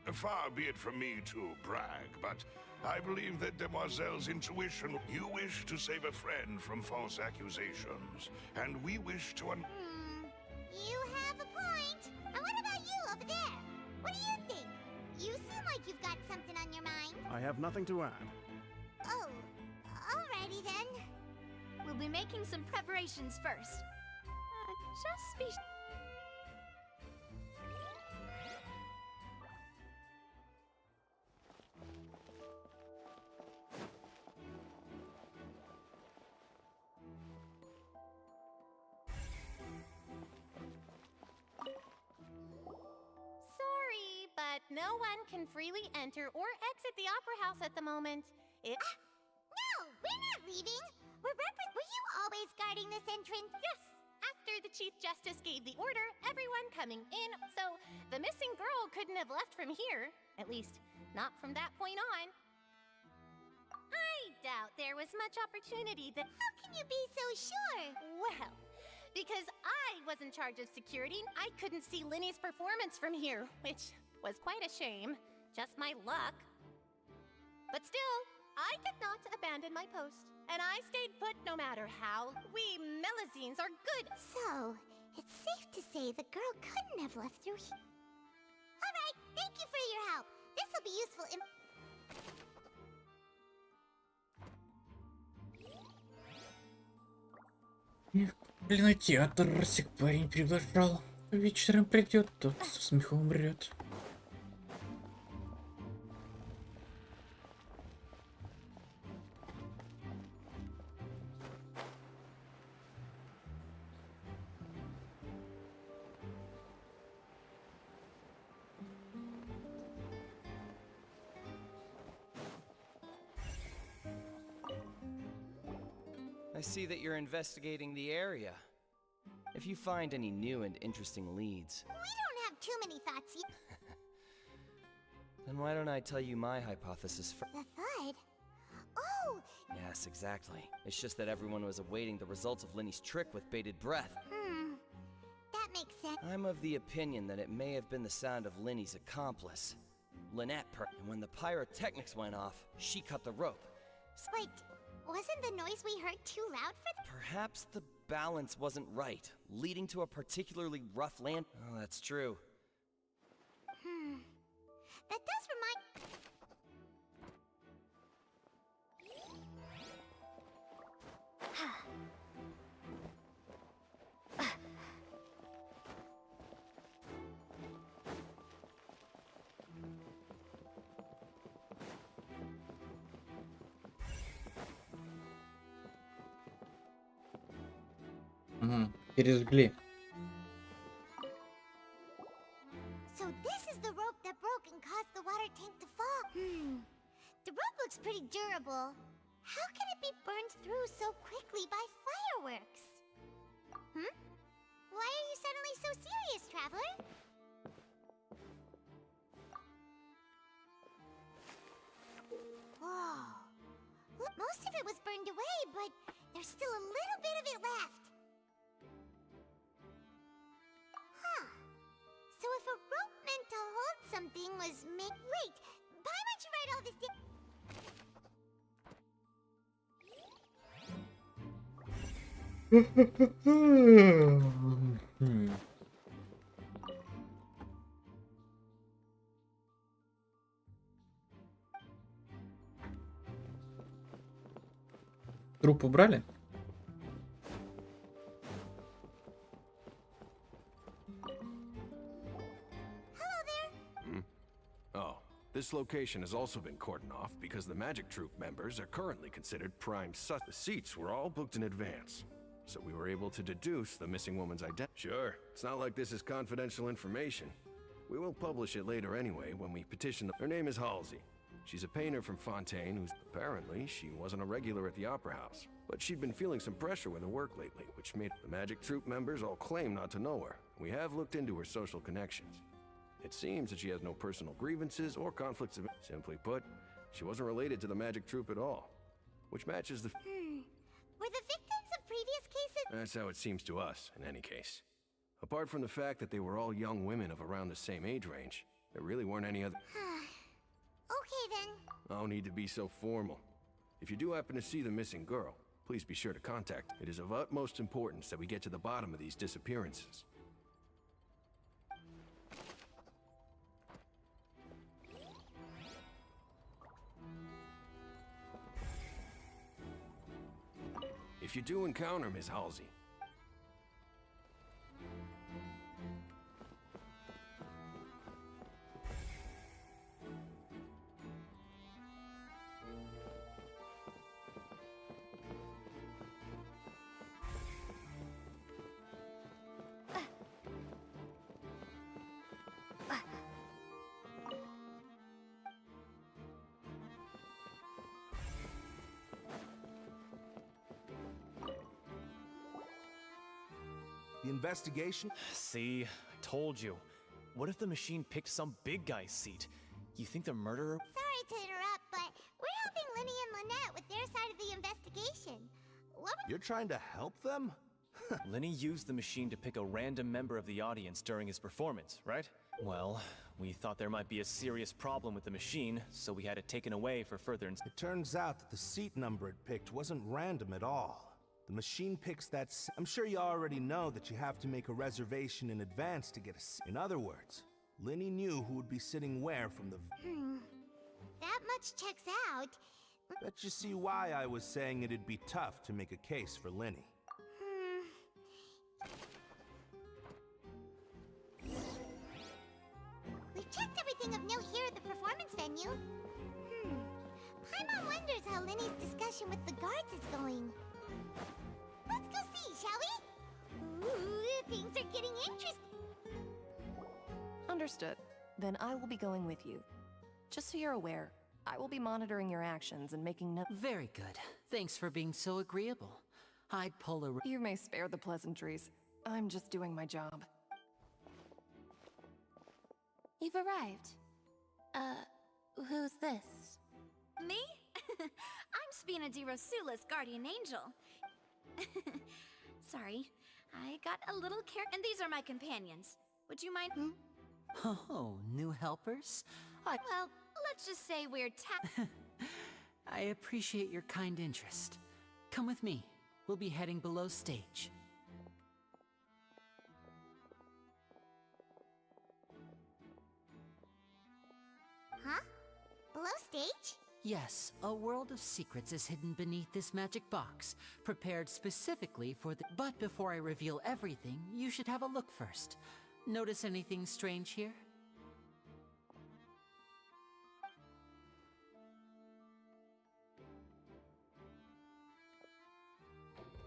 it. Far be it from me to brag, but I believe that Demoiselle's intuition... You wish to save a friend from false accusations, and we wish to... You have a point. And what about you over there? What do you think? You seem like you've got something on your mind. I have nothing to add. Oh, alrighty then. We'll be making some preparations first. Just be... Sorry, but no one can freely enter or exit the Opera House at the moment. No, we're not leaving. Were you always guarding this entrance? Yes, after the Chief Justice gave the order, everyone coming in, so the missing girl couldn't have left from here. At least, not from that point on. I doubt there was much opportunity that... How can you be so sure? Well, because I was in charge of security, I couldn't see Linny's performance from here, which was quite a shame. Just my luck. But still, I did not abandon my post. And I stayed put no matter how. We Melazines are good. So, it's safe to say the girl couldn't have left through here. Alright, thank you for your help. This'll be useful in... Блин, а театрсик парень приглашал. Вечером придет, тот со смеху умрет. I see that you're investigating the area. If you find any new and interesting leads, We don't have too many thoughts yet. then why don't I tell you my hypothesis first? The thud? Oh, Yes, exactly. It's just that everyone was awaiting the results of Linny's trick with bated breath. that makes sense. I'm of the opinion that it may have been the sound of Linny's accomplice, Lynette. And when the pyrotechnics went off, she cut the rope. Wait, wasn't the noise we heard too loud for Perhaps the balance wasn't right, leading to a particularly rough land. Oh, that's true. That does remind... Пережгли. So this is the rope that broke and caused the water tank to fall. The rope looks pretty durable. How can it be burned through so quickly by fireworks? Why are you suddenly so serious, traveler? Whoa. Look, most of it was burned away, but there's still a little bit of it left. Huh. So if a rope meant to hold something was made... Wait! Why would you write all this down? Труп убрали? Oh, this location has also been cordoned off because the Magic Troop members are currently considered prime sus. The seats were all booked in advance, so we were able to deduce the missing woman's identity. Sure, it's not like this is confidential information. We will publish it later anyway when we petition the... Her name is Halsey. She's a painter from Fontaine who's... Apparently, she wasn't a regular at the Opera House, but she'd been feeling some pressure with her work lately, which made the Magic Troop members all claim not to know her. We have looked into her social connections. It seems that she has no personal grievances or conflicts of... Simply put, she wasn't related to the Magic Troop at all, which matches the... Were the victims of previous cases... That's how it seems to us, in any case. Apart from the fact that they were all young women of around the same age range, there really weren't any other... Okay then. No need to be so formal. If you do happen to see the missing girl, please be sure to contact. It is of utmost importance that we get to the bottom of these disappearances. If you do encounter Miss Halsey, The investigation? See, I told you. What if the machine picked some big guy's seat? You think the murderer... Sorry to interrupt, but we're helping Linny and Lynette with their side of the investigation. What were... You're trying to help them? Lenny used the machine to pick a random member of the audience during his performance, right? Well, we thought there might be a serious problem with the machine, so we had it taken away for further... It turns out that the seat number it picked wasn't random at all. The machine picks that I'm sure you already know that you have to make a reservation in advance to get a In other words, Linny knew who would be sitting where from the... That much checks out. Bet you see why I was saying it'd be tough to make a case for Linny. We've checked everything of note here at the performance venue. Paimon wonders how Linny's discussion with the guards is going. Let's go see, shall we? Ooh, things are getting interesting. Understood. Then I will be going with you. Just so you're aware, I will be monitoring your actions and making no- Very good. Thanks for being so agreeable. I'd pull a... You may spare the pleasantries. I'm just doing my job. You've arrived. Who's this? Me? I'm Spina di Rosula's guardian angel. Sorry, I got a little and these are my companions. Would you mind? Oh, new helpers? Well, let's just say we're I appreciate your kind interest. Come with me. We'll be heading below stage. Huh? Below stage? Yes, a world of secrets is hidden beneath this magic box, prepared specifically for the... But before I reveal everything, you should have a look first. Notice anything strange here?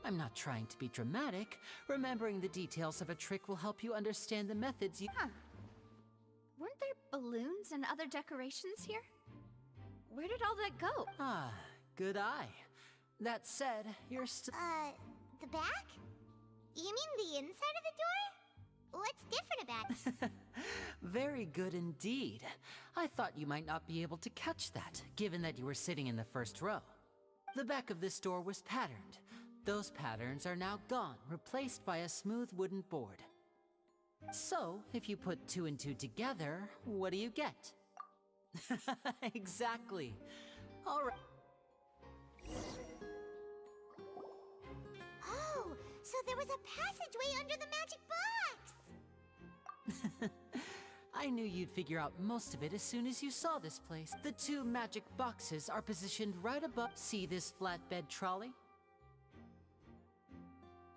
I'm not trying to be dramatic. Remembering the details of a trick will help you understand the methods you... Huh. Weren't there balloons and other decorations here? Where did all that go? Ah, good eye. That said, you're still... The back? You mean the inside of the door? What's different about it? Very good indeed. I thought you might not be able to catch that, given that you were sitting in the first row. The back of this door was patterned. Those patterns are now gone, replaced by a smooth wooden board. So, if you put 2 and 2 together, what do you get? Exactly. All right. Oh, so there was a passageway under the magic box! I knew you'd figure out most of it as soon as you saw this place. The 2 magic boxes are positioned right above. See this flatbed trolley?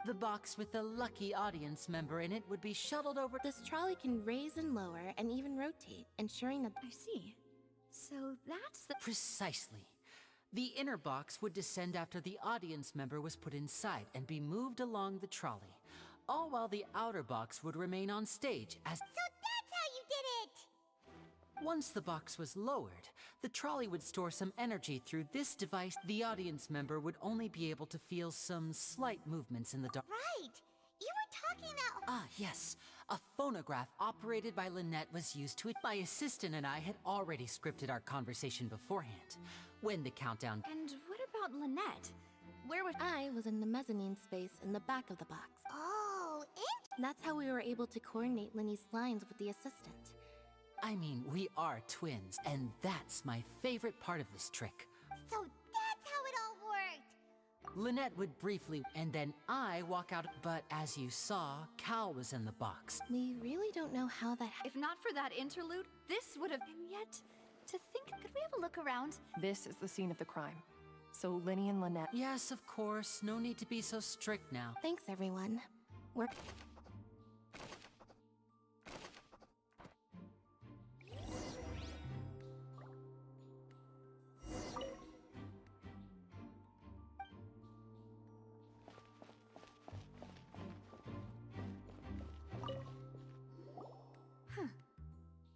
The box with the lucky audience member in it would be shuttled over. This trolley can raise and lower and even rotate, ensuring that... I see. So that's the... Precisely. The inner box would descend after the audience member was put inside and be moved along the trolley, all while the outer box would remain on stage as... So that's how you did it! Once the box was lowered, the trolley would store some energy through this device. The audience member would only be able to feel some slight movements in the dark. Right! You were talking about... Ah, yes. A phonograph operated by Lynette was used to it. My assistant and I had already scripted our conversation beforehand. When the countdown... And what about Lynette? Where was... I was in the mezzanine space in the back of the box. Oh, That's how we were able to coordinate Linny's lines with the assistant. I mean, we are twins, and that's my favorite part of this trick. So that's how it all worked! Lynette would briefly, and then I walk out, but as you saw, Cal was in the box. We really don't know how that If not for that interlude, this would have... And yet, to think... Could we have a look around? This is the scene of the crime. So Linny and Lynette... Yes, of course. No need to be so strict now. Thanks, everyone. We're...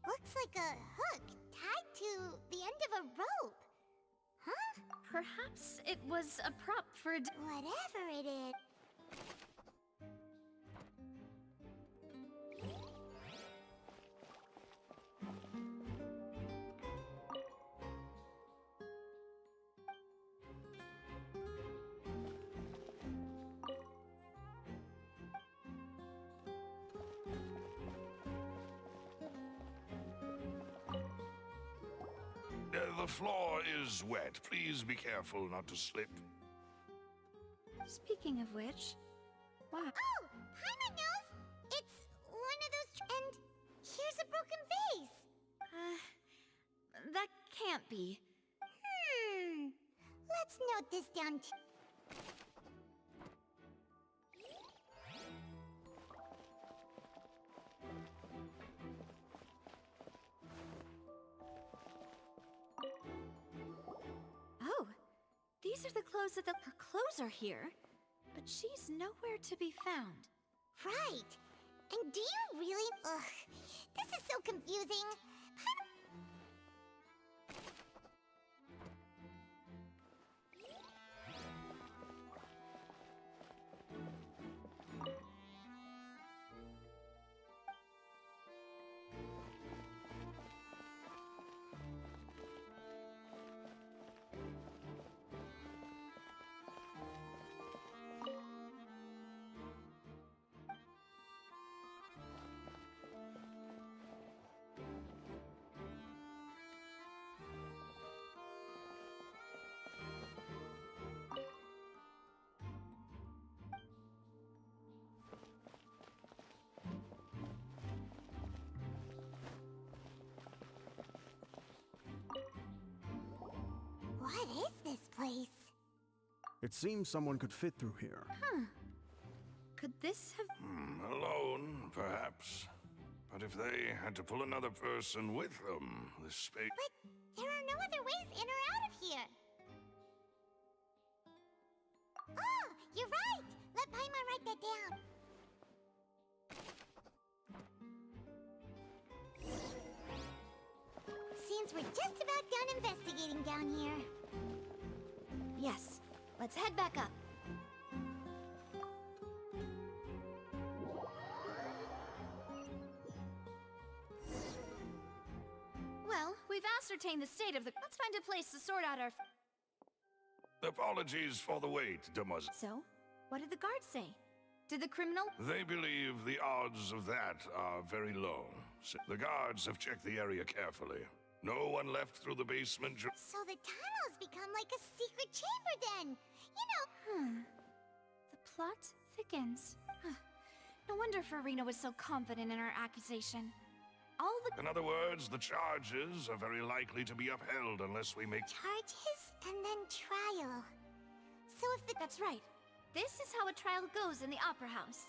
Looks like a hook tied to the end of a rope. Huh? Perhaps it was a prop for whatever it is. The floor is wet. Please be careful not to slip. Speaking of which... Wow. Oh! Paimon knows! It's one of those... And here's a broken vase! That can't be. Let's note this down Oh, these are the clothes that her clothes are here, but she's nowhere to be found. Right. And do you really... Ugh, this is so confusing. It seems someone could fit through here. Huh. Could this have... Alone, perhaps. But if they had to pull another person with them, the space... But there are no other ways in or out of here. Oh, you're right. Let Paimon write that down. Seems we're just about done investigating down here. Yes. Let's head back up. Well, we've ascertained the state of the... Let's find a place to sort out our... Apologies for the wait, demoiselle. So, what did the guards say? Did the criminal... They believe the odds of that are very low. The guards have checked the area carefully. No one left through the basement. So the tunnels become like a secret chamber then. You know... The plot thickens. No wonder Farina was so confident in her accusation. All the... In other words, the charges are very likely to be upheld unless we make... Charges and then trial. So if the... That's right. This is how a trial goes in the Opera House.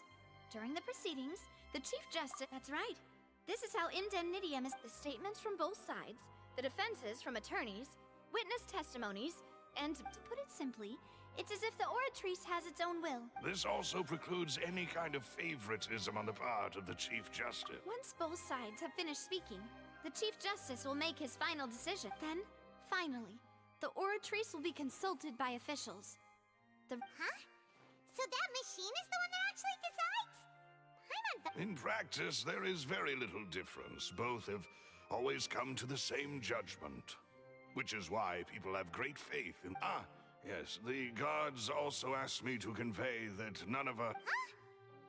During the proceedings, the Chief Justice... That's right. This is how indemnitium is the statements from both sides, the defenses from attorneys, witness testimonies, and, to put it simply, it's as if the oratrice has its own will. This also precludes any kind of favoritism on the part of the Chief Justice. Once both sides have finished speaking, the Chief Justice will make his final decision. Then, finally, the oratrice will be consulted by officials. The... Huh? So that machine is the one that actually decides? In practice, there is very little difference. Both have always come to the same judgment. Which is why people have great faith in... Yes, the guards also asked me to convey that none of us... Huh?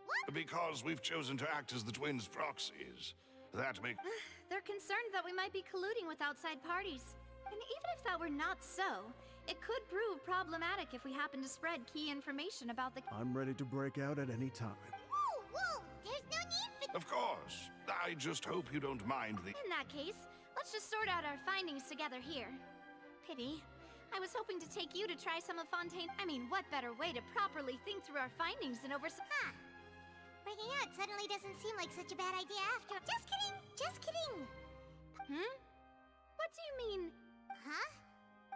What? Because we've chosen to act as the twins' proxies. That makes... They're concerned that we might be colluding with outside parties. And even if that were not so, it could prove problematic if we happen to spread key information about the... I'm ready to break out at any time. Whoa, there's no need for... Of course. I just hope you don't mind the... In that case, let's just sort out our findings together here. Pity. I was hoping to take you to try some of Fontaine... I mean, what better way to properly think through our findings than over some... Huh. Breaking out suddenly doesn't seem like such a bad idea after... Just kidding! Just kidding! What do you mean? Huh?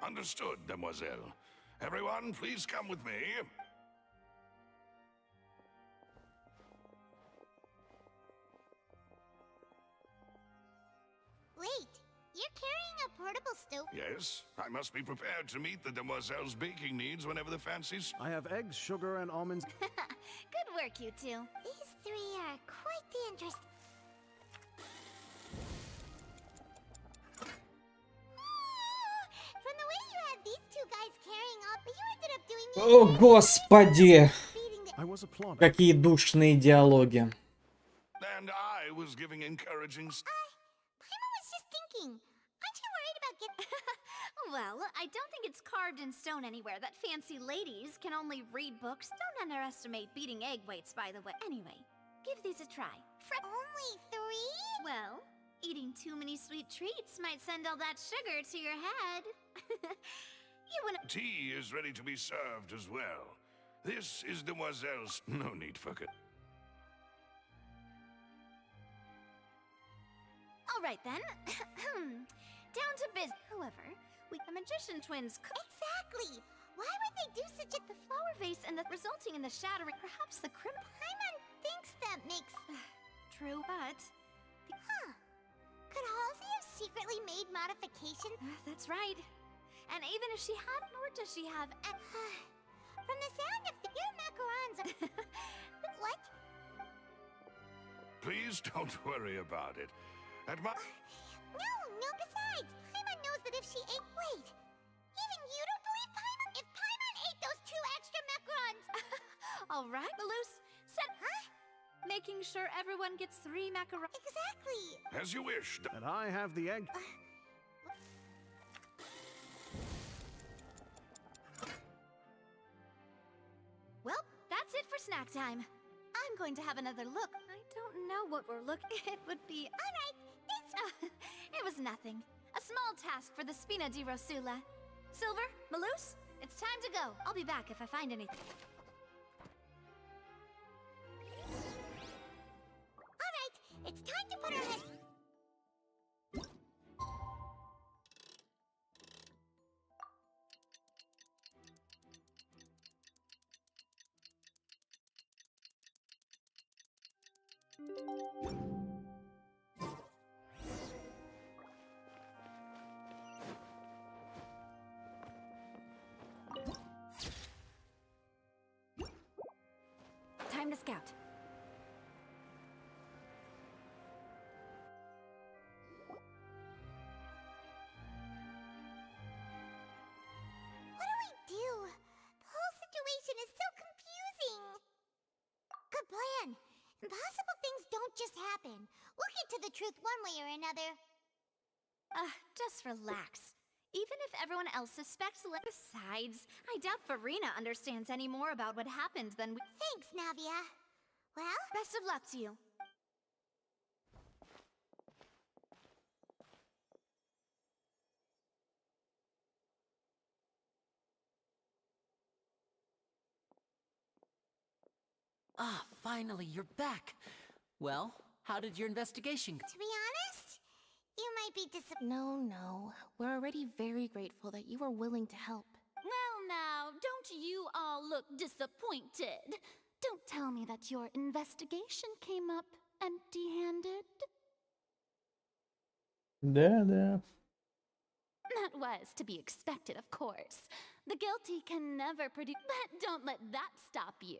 Understood, demoiselle. Everyone, please come with me. Wait, you're carrying a portable stove? Yes, I must be prepared to meet the demoiselle's baking needs whenever the fancies... I have eggs, sugar, and almonds. Good work, you two. These three are quite the interest... From the way you had these two guys carrying up, you ended up doing the... О, господи! I was applauding. Какие душные диалоги. And I was giving encouraging... Paimon was just thinking. Aren't you worried about getting... Well, I don't think it's carved in stone anywhere that fancy ladies can only read books. Don't underestimate beating egg weights, by the way. Anyway, give these a try. Only three? Well, eating too many sweet treats might send all that sugar to your head. You wouldn't... Tea is ready to be served as well. This is demoiselle's... No need for... All right, then. Down to biz. However, the magician twins could... Exactly! Why would they do such a... The flower vase and the resulting in the shattering... Perhaps the Paimon thinks that makes... True, but... Huh. Could Halsey have secretly made modifications? That's right. And even if she hadn't, or does she have... From the sound of your macarons are... What? Please don't worry about it. At my... No, besides, Paimon knows that if she ate... Wait, even you don't believe Paimon? If Paimon ate those 2 extra macarons... All right, Malus, set... Huh? Making sure everyone gets 3 macarons. Exactly. As you wish. And I have the egg. Well, that's it for snack time. I'm going to have another look. I don't know what we're looking... It would be... All right, It was nothing. A small task for the Spina di Rosula. Silver, Malus, It's time to go. I'll be back if I find anything. All right, it's time to put our heads. Time to scout. What do we do? The whole situation is so confusing. Good plan. Impossible things don't just happen. We'll get to the truth one way or another. Just relax. Even if everyone else suspects, besides, I doubt Farina understands any more about what happened than we. Thanks, Navia. Well, Best of luck to you. Ah, finally, you're back. Well, how did your investigation go? to be honest, you might be disappointed. No. We're already very grateful that you were willing to help. Well, now, don't you all look disappointed? Don't tell me that your investigation came up empty-handed. Да. That was to be expected, of course. The guilty can never produce. But don't let that stop you.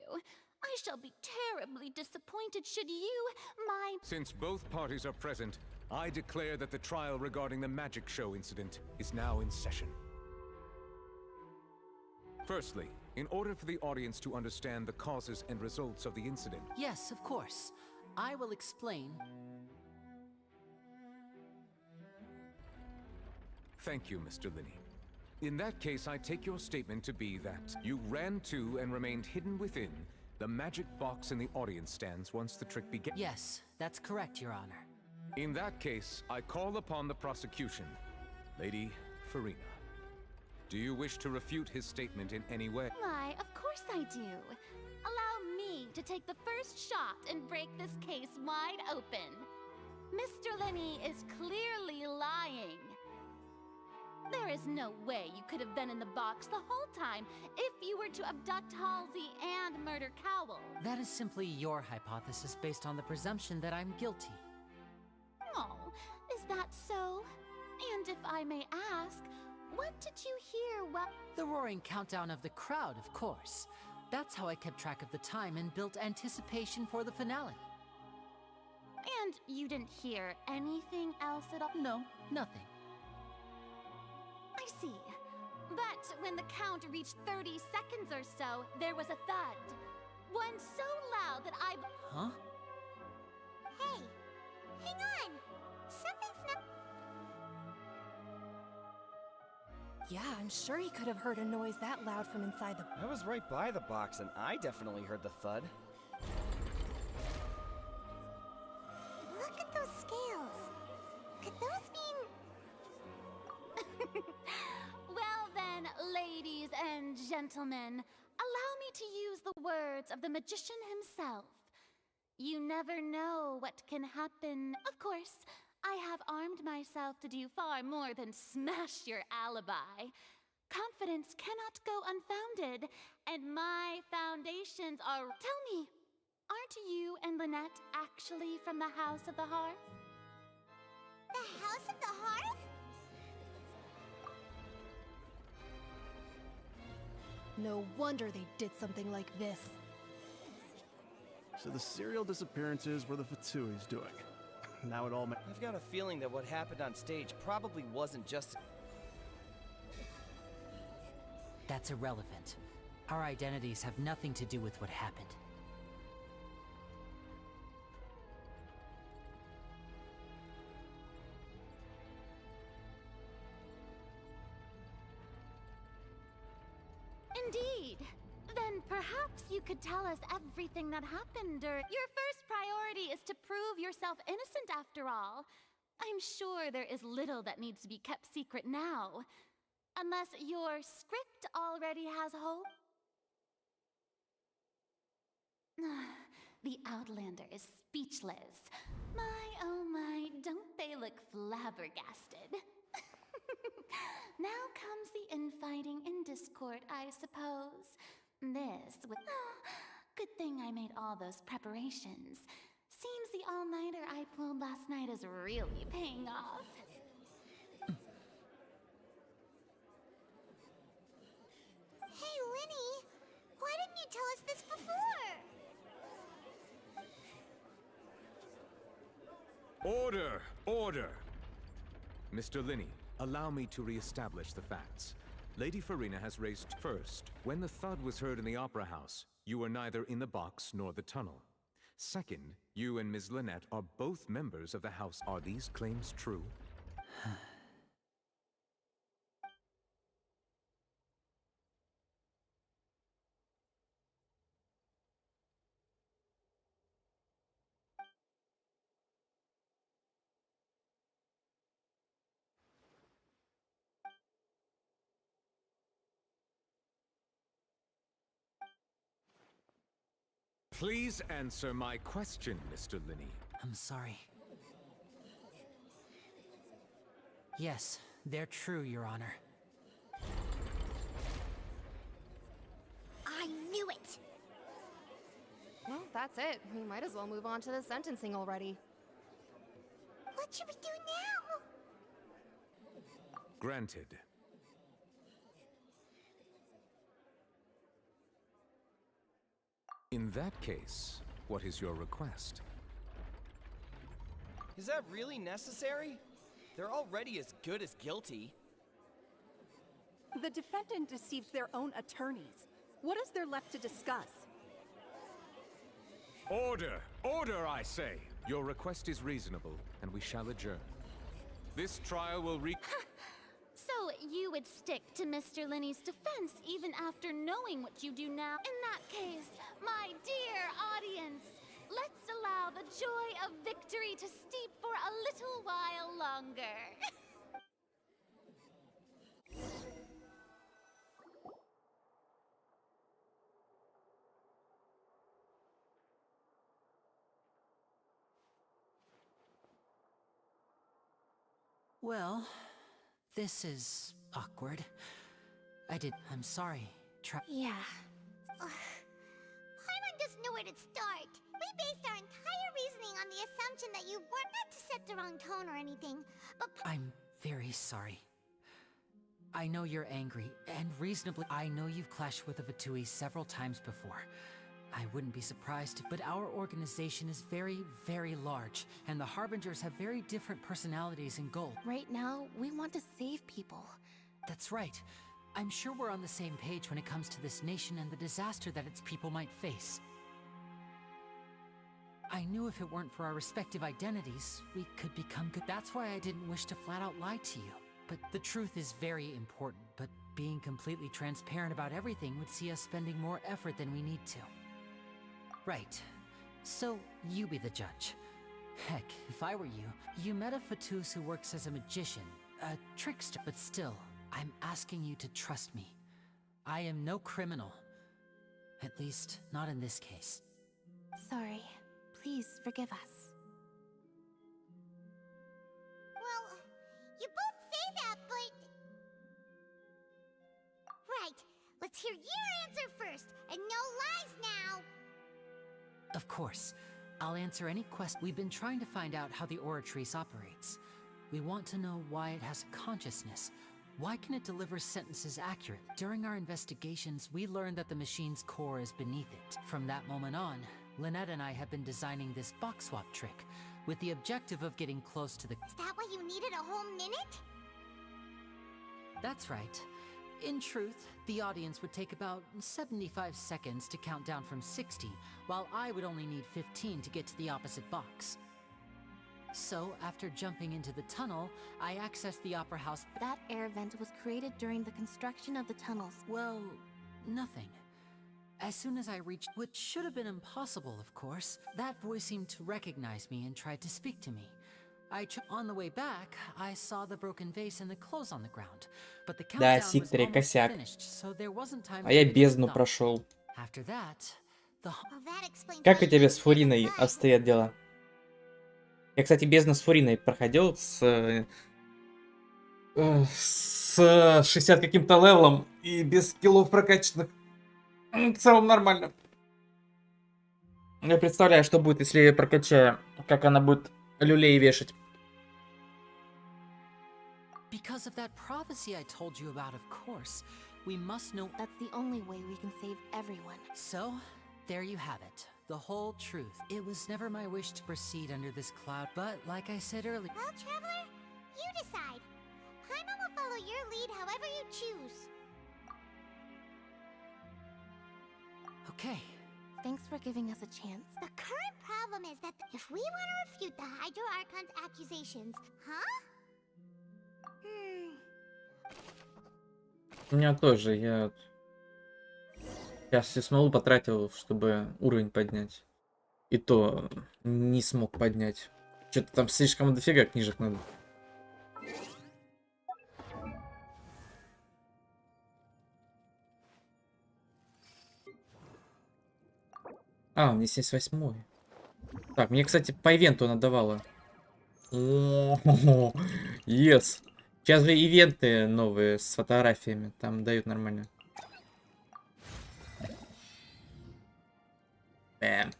I shall be terribly disappointed should you, my. Since both parties are present, I declare that the trial regarding the magic show incident is now in session. Firstly, in order for the audience to understand the causes and results of the incident. Yes, of course. I will explain. Thank you, Mr. Linney. In that case, I take your statement to be that you ran to and remained hidden within the magic box in the audience stands once the trick began. Yes, that's correct, Your Honor. In that case, I call upon the prosecution. Lady Farina, do you wish to refute his statement in any way? Why, of course I do. Allow me to take the first shot and break this case wide open. Mr. Linney is clearly lying. There is no way you could have been in the box the whole time if you were to abduct Halsey and murder Cowell. That is simply your hypothesis based on the presumption that I'm guilty. Oh, is that so? And if I may ask, what did you hear while— The roaring countdown of the crowd, of course. That's how I kept track of the time and built anticipation for the finale. And you didn't hear anything else at all? No, nothing. I see. But when the count reached 30 seconds or so, there was a thud. One so loud that I— Huh? Hey, hang on. Something's not. Yeah, I'm sure he could have heard a noise that loud from inside the. I was right by the box and I definitely heard the thud. Look at those scales. Could those mean? Well then, ladies and gentlemen, allow me to use the words of the magician himself. You never know what can happen. Of course, I have armed myself to do far more than smash your alibi. Confidence cannot go unfounded, and my foundations are— Tell me, aren't you and Lynette actually from the House of the Hearth? The House of the Hearth? No wonder they did something like this. So the serial disappearances were the Fatsui's doing. Now it all I've got a feeling that what happened on stage probably wasn't just... That's irrelevant. Our identities have nothing to do with what happened. Indeed. Then perhaps you could tell us everything that happened, or— Your first priority is to prove yourself innocent after all. I'm sure there is little that needs to be kept secret now. Unless your script already has hope. The Outlander is speechless. My, oh my, don't they look flabbergasted? Now comes the infighting and discord, I suppose. This with... good thing I made all those preparations. Seems the all-nighter I pulled last night is really paying off. Hey, Linny! Why didn't you tell us this before? Order! Order! Mr. Linney, allow me to re-establish the facts. Lady Farina has raised first. When the thud was heard in the Opera House, you were neither in the box nor the tunnel. Second, you and Ms. Lynette are both members of the House. Are these claims true? Please answer my question, Mr. Linney. I'm sorry. Yes, they're true, Your Honor. I knew it! Well, that's it. We might as well move on to the sentencing already. What should we do now? Granted. In that case, what is your request? Is that really necessary? They're already as good as guilty. The defendant deceived their own attorneys. What is there left to discuss? Order! Order, I say! Your request is reasonable, and we shall adjourn. This trial will So you would stick to Mr. Linney's defense even after knowing what you do now? In that case, my dear audience, let's allow the joy of victory to steep for a little while longer. Well, this is awkward. I'm sorry. Yeah. Paimon doesn't know where to start. We based our entire reasoning on the assumption that you weren't meant to set the wrong tone or anything, but... I'm very sorry. I know you're angry, and reasonably, I know you've clashed with the Fatui several times before. I wouldn't be surprised, but our organization is very, very large, and the Harbingers have very different personalities and goals. Right now, we want to save people. That's right. I'm sure we're on the same page when it comes to this nation and the disaster that its people might face. I knew if it weren't for our respective identities, we could become good. That's why I didn't wish to flat out lie to you. But the truth is very important, but being completely transparent about everything would see us spending more effort than we need to. Right. So, you be the judge. Heck, if I were you, you met a Fatus who works as a magician, a trickster, but still, I'm asking you to trust me. I am no criminal. At least, not in this case. Sorry. Please forgive us. Well, you both say that, but... Right. Let's hear your answer first, and no lies now! Of course. I'll answer any question. We've been trying to find out how the Oratrice operates. We want to know why it has a consciousness. Why can it deliver sentences accurately? During our investigations, we learned that the machine's core is beneath it. From that moment on, Lynette and I have been designing this box swap trick, with the objective of getting close to the... Is that why you needed a whole minute? That's right. In truth, the audience would take about 75 seconds to count down from 60, while I would only need 15 to get to the opposite box. So, after jumping into the tunnel, I accessed the Opera House. That air vent was created during the construction of the tunnels. Well, nothing. As soon as I reached, which should have been impossible, of course, that voice seemed to recognize me and tried to speak to me. On the way back, I saw the broken vase and the clothes on the ground. But the Да, countdown was Сикторе, almost косяк. finished, so there wasn't time А for я me to бездну stop. прошел. After that, the Как у тебя с Фуриной обстоят дела? Я, кстати, бездну с Фуриной проходил с 60 каким-то левелом и без скиллов прокачанных. В целом нормально. Я представляю, что будет, если я прокачаю, как она будет люлей вешать. because of that prophecy I told you about, of course, we must know. That's the only way we can save everyone. So, there you have it. The whole truth. It was never my wish to proceed under this cloud, but like I said earlier. Well, Traveler, you decide. Paimon will follow your lead however you choose. Okay. Thanks for giving us a chance. The current problem is that if we want to refute the Hydro Archon's accusations, huh? У меня тоже, я сейчас всю смолу потратил, чтобы уровень поднять. И то не смог поднять. Что-то там слишком дофига книжек надо. А, мне 78-й. Так, мне, кстати, по ивенту она давала. О, yes. Сейчас же ивенты новые с фотографиями. Там дают нормально. Бэм.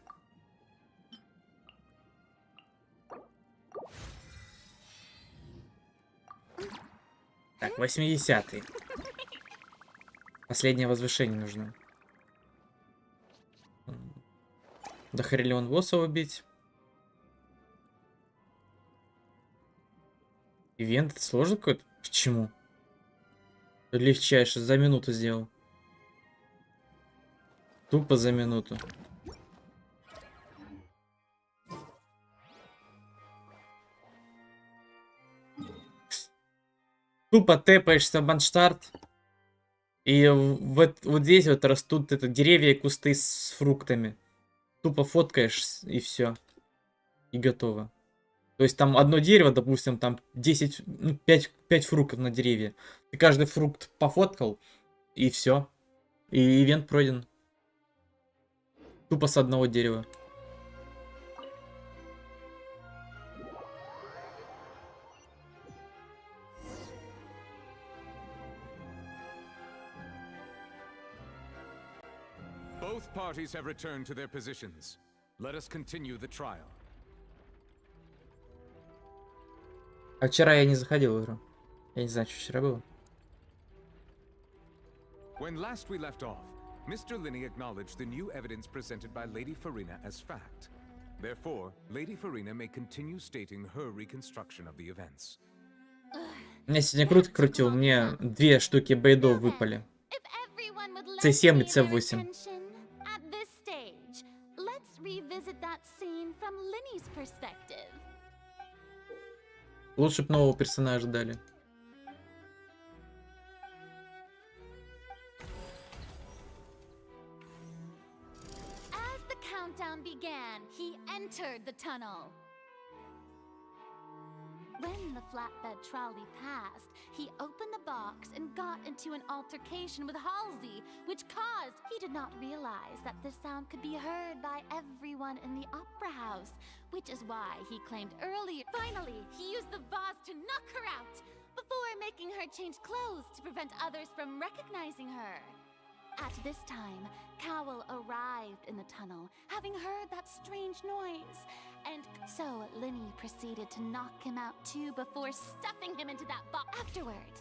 Так, 80-й. Последнее возвышение нужно. До Хариллион босса убить. Ивент сложно какой-то? Почему? Легчайше, за минуту сделал. Тупо за минуту. Тупо тэпаешься банштарт. И вот здесь вот растут деревья и кусты с фруктами. Тупо фоткаешь и все. И готово. То есть там одно дерево, допустим, там 10, 5 фруктов на дереве. Ты каждый фрукт пофоткал, и все. И ивент пройден. Тупо с одного дерева. Both parties have returned to their positions. Let us continue the trial. А вчера я не заходил в игру. Я не знаю, что вчера было. When last we left off, Mr. Linney acknowledged the new evidence presented by Lady Farina as fact. Therefore, Lady Farina may continue stating her reconstruction of the events. Меня сегодня круто крутил, мне 2 штуки бейдов выпали. C7 и C8. At this stage, let's revisit that scene from Linny's perspective. Лучше б нового персонажа дали. As the countdown began, he entered the tunnel. When the flatbed trolley passed, he opened the box and got into an altercation with Halsey, which caused he did not realize that the sound could be heard by everyone in the opera house, which is why he claimed earlier. Finally, he used the vase to knock her out before making her change clothes to prevent others from recognizing her. At this time, Cowell arrived in the tunnel, having heard that strange noise. And so Linny proceeded to knock him out too before stuffing him into that box. Afterward,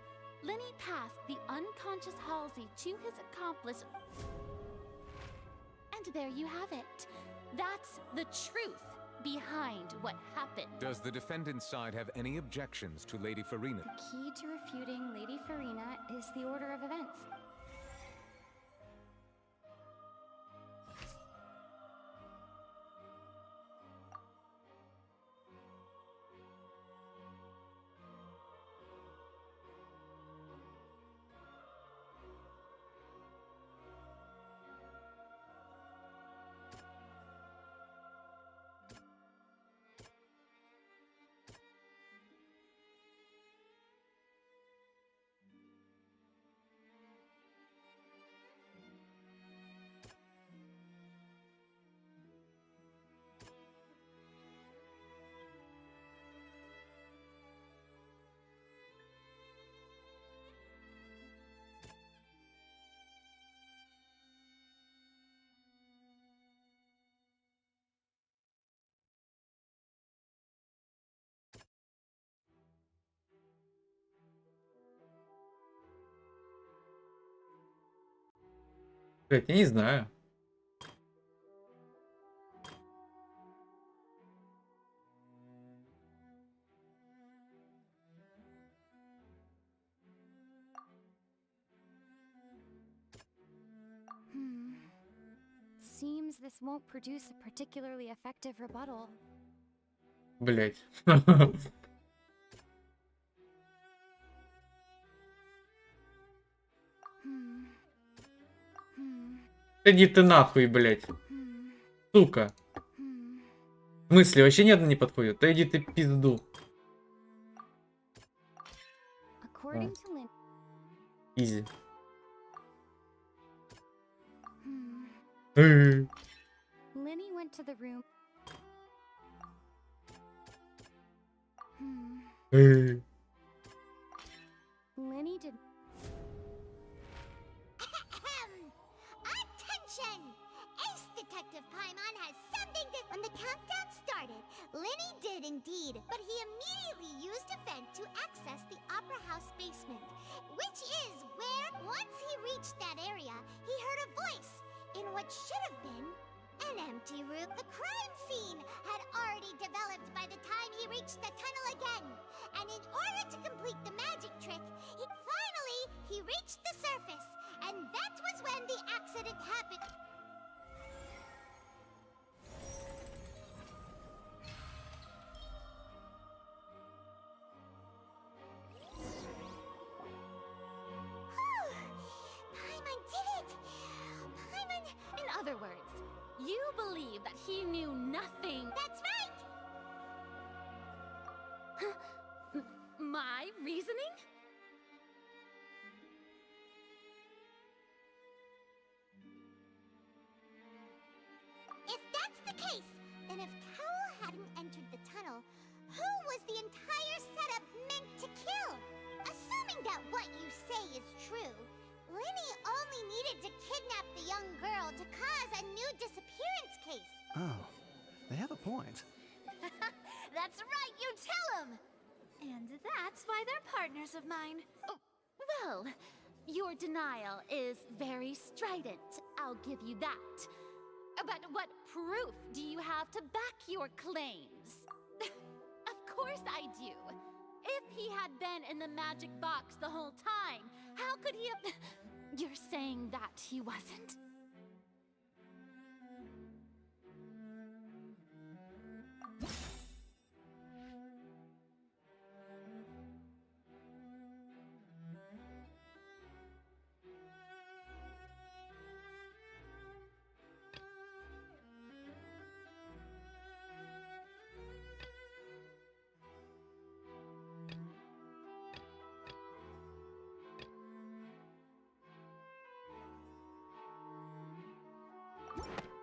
Linny passed the unconscious Halsey to his accomplice. And there you have it. That's the truth behind what happened. Does the defendant's side have any objections to Lady Farina? The key to refuting Lady Farina is the order of events. Блять, я не знаю. Seems this won't produce a particularly effective rebuttal. Блять. Иди ты нахуй, блять. Сука. В смысле, вообще ни одна не подходит? Да иди ты пизду. According to Lynn. Изи. Lenny went to the room. Lenny did. Attention! Ace Detective Paimon has something to... When the countdown started, Lenny did indeed, but he immediately used a vent to access the Opera House basement, which is where, once he reached that area, he heard a voice in what should have been an empty room. The crime scene had already developed by the time he reached the tunnel again, and in order to complete the magic trick, he reached the surface, and that was when the accident happened. Paimon did it! Paimon... In other words, you believe that he knew nothing. That's right! My reasoning? If that's the case, then if Cowell hadn't entered the tunnel, who was the entire setup meant to kill? Assuming that what you say is true, Lenny only needed to kidnap the young girl to cause a new disappearance case. Oh, they have a point. That's right, you tell him! And that's why they're partners of mine. Oh, well, your denial is very strident, I'll give you that. But what proof do you have to back your claims? Of course I do. If he had been in the magic box the whole time, how could he have... You're saying that he wasn't?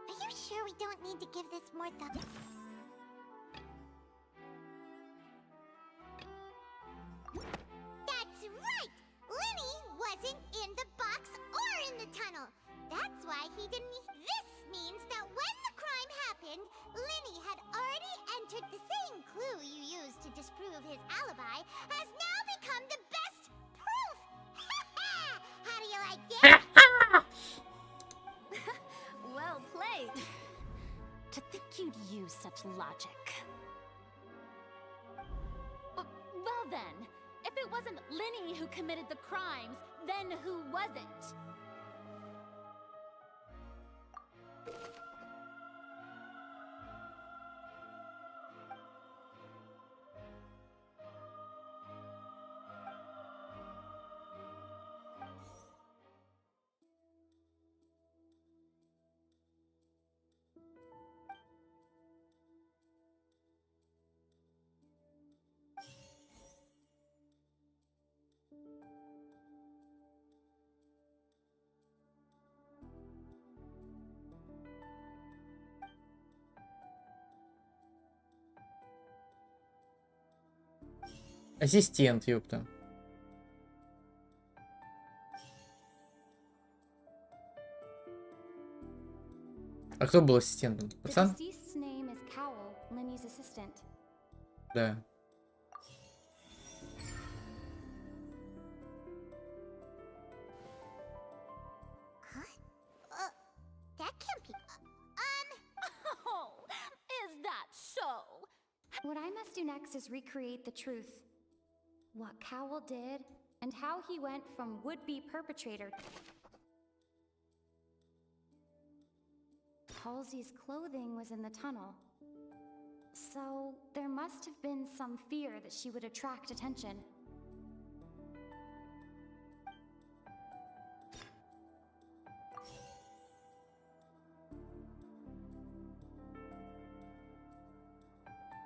Are you sure we don't need to give this more thought? That's right! Lenny wasn't in the box or in the tunnel. That's why he didn't... This means that when the crime happened, Lenny had already entered. The same clue you used to disprove his alibi has now become the best proof! How do you like it? Well played. To think you'd use such logic. Well then, if it wasn't Lenny who committed the crimes, then who was it? Ассистент, ёпта. А кто был ассистентом? The Пацан? deceased's name is Cowell, Lenny's assistant. Да. What I must do next is recreate the truth. What Cowell did, and how he went from would-be perpetrator. Halsey's clothing was in the tunnel. So, there must have been some fear that she would attract attention.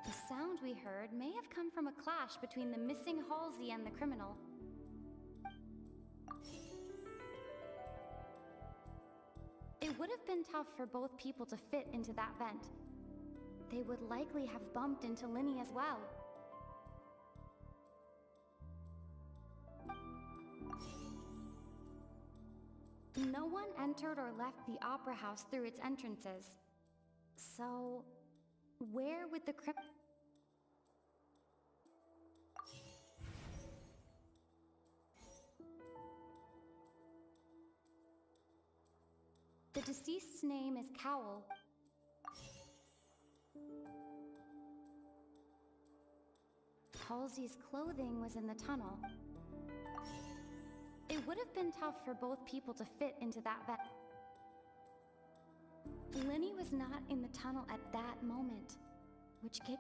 The sound we heard may have come from a clash between the missing Halsey and the criminal. It would have been tough for both people to fit into that vent. They would likely have bumped into Linny as well. No one entered or left the opera house through its entrances. So, where would the The deceased's name is Cowell. Halsey's clothing was in the tunnel. It would have been tough for both people to fit into that vent. Linny was not in the tunnel at that moment, which gave...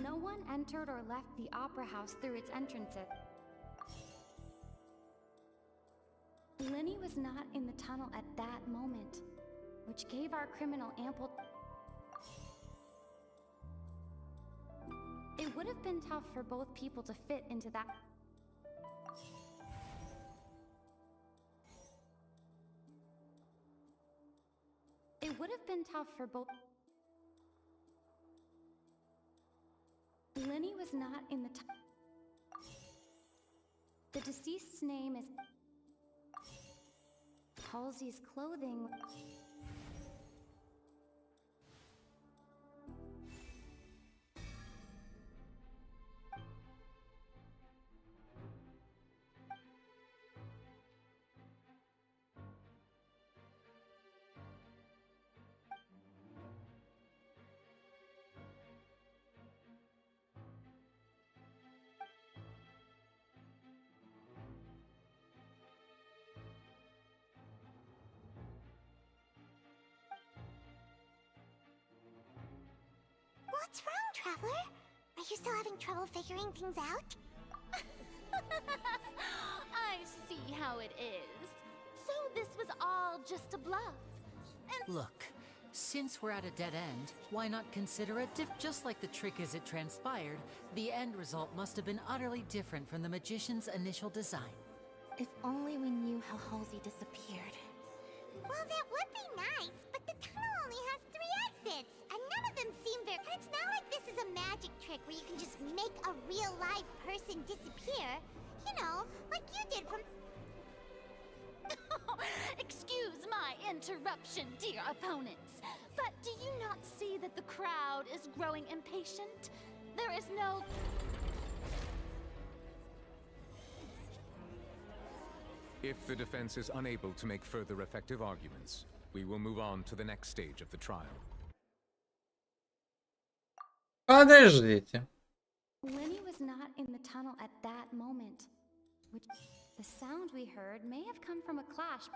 No one entered or left the opera house through its entrances. Linny was not in the tunnel at that moment, which gave our criminal ample... It would have been tough for both people to fit into that... It would have been tough for both... Linny was not in the... The deceased's name is... Halsey's clothing... What's wrong, Traveler? Are you still having trouble figuring things out? I see how it is. So this was all just a bluff. And Look, since we're at a dead end, why not consider a just like the trick as it transpired, the end result must have been utterly different from the magician's initial design. If only we knew how Halsey disappeared. Well, that would be nice, but the tunnel only has 3 exits, and none of them seem very... And it's not like this is a magic trick where you can just make a real live person disappear. You know, like you did from... Excuse my interruption, dear opponents, but do you not see that the crowd is growing impatient? There is no... If the defense is unable to make further effective arguments, we will move on to the next stage of the trial. Подождите. Linny was not in the tunnel at that moment, which the sound we heard may have come from a clash.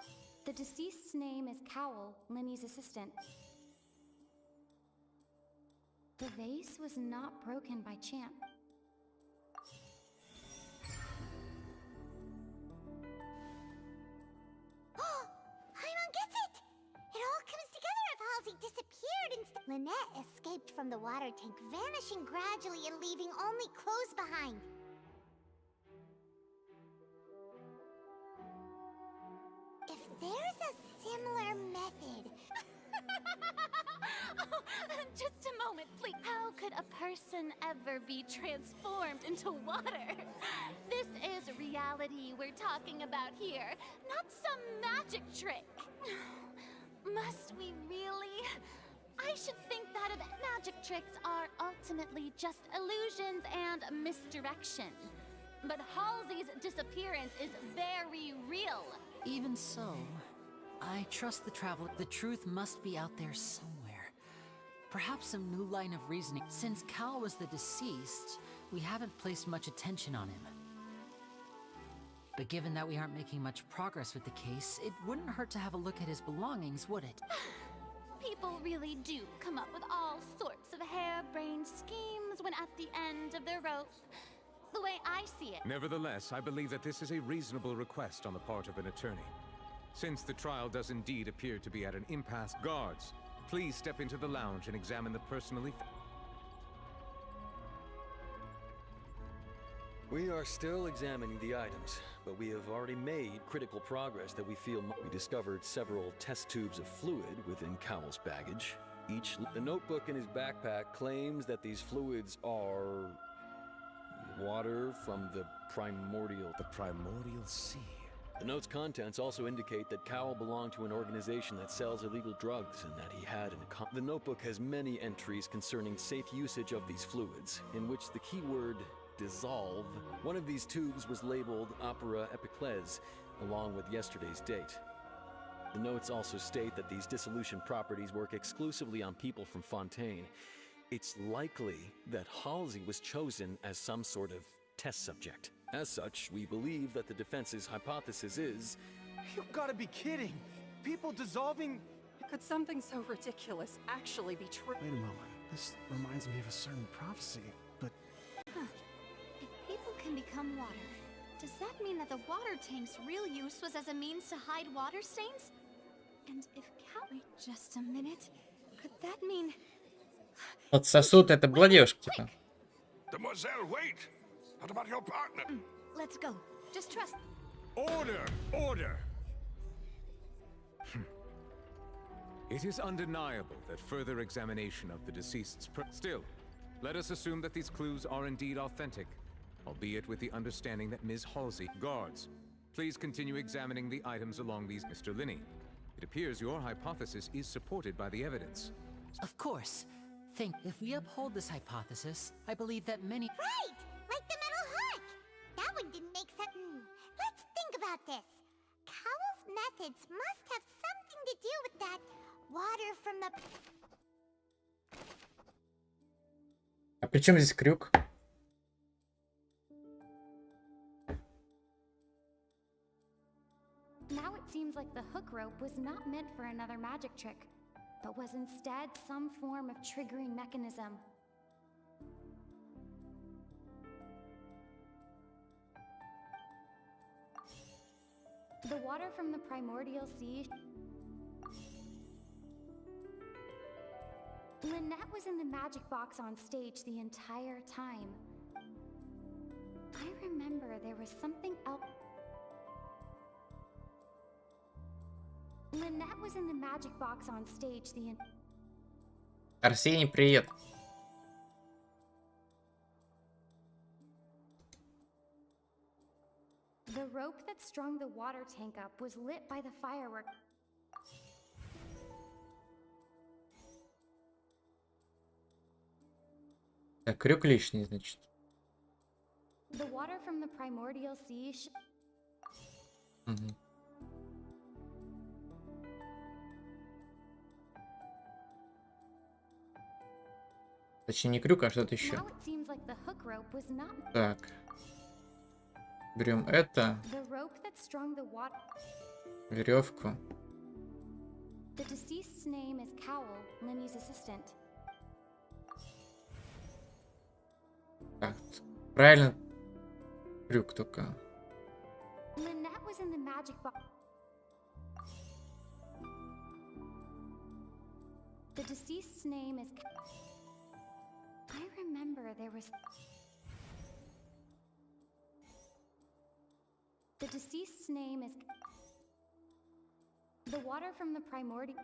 The deceased's name is Cowell, Linny's assistant. The vase was not broken by chance. Paimon gets it! It all comes together if Halsey disappeared instead. Lynette escaped from the water tank, vanishing gradually and leaving only clothes behind. If there's a similar method... Oh, just a moment, please. How could a person ever be transformed into water? This is reality we're talking about here, not some magic trick. Must we really? I should think that magic tricks are ultimately just illusions and misdirection. But Halsey's disappearance is very real. Even so, I trust the traveler. The truth must be out there somewhere. Perhaps some new line of reasoning. Since Cal was the deceased, we haven't placed much attention on him. But given that we aren't making much progress with the case, it wouldn't hurt to have a look at his belongings, would it? People really do come up with all sorts of harebrained schemes when at the end of their rope. The way I see it. Nevertheless, I believe that this is a reasonable request on the part of an attorney. Since the trial does indeed appear to be at an impasse, guards, please step into the lounge and examine the personally. We are still examining the items, but we have already made critical progress that we feel. We discovered several test tubes of fluid within Cowell's baggage. The notebook in his backpack claims that these fluids are water from the primordial sea. The note's contents also indicate that Cowell belonged to an organization that sells illegal drugs and that he had the notebook has many entries concerning safe usage of these fluids, in which the keyword dissolve. One of these tubes was labeled Opera Epiclese, along with yesterday's date. The notes also state that these dissolution properties work exclusively on people from Fontaine. It's likely that Halsey was chosen as some sort of test subject. As such, we believe that the defense's hypothesis is... You've got to be kidding! People dissolving... Could something so ridiculous actually be true? Wait a moment. This reminds me of a certain prophecy, but... If people can become water, does that mean that the water tank's real use was as a means to hide water stains? And if Wait just a minute. Could that mean... Отсосут это балдеж, типа. Demoiselle, wait! What about your partner? Let's go. Just trust. Order! Order! It is undeniable that further examination of the deceased's still, let us assume that these clues are indeed authentic, albeit with the understanding that Ms. Halsey... Guards, please continue examining the items along these... Mr. Linney, it appears your hypothesis is supported by the evidence. Of course. If we uphold this hypothesis, I believe that many... Right! Like the metal hook! That one didn't make sense. Let's think about this. Cowell's methods must have something to do with that water from the... А при чем здесь крюк? Now it seems like the hook rope was not meant for another magic trick, but was instead some form of triggering mechanism. The water from the primordial sea... Lynette was in the magic box on stage the entire time. I remember there was something else... Lynette was in the magic box on stage the... Арсений, привет. The rope that strung the water tank up was lit by the firework. Так, крюк лишний, значит. The water from the primordial sea... Угу. Точнее, не крюк, а что-то еще. Now it seems like the hook rope was not... Так. Берем это. The rope that strung the water... Веревку. The deceased's name is Cowell, Linny's assistant. Так, правильно. Крюк только. Lynette was in the magic box. The deceased's name is... I remember there was... The deceased's name is... The water from the primordial...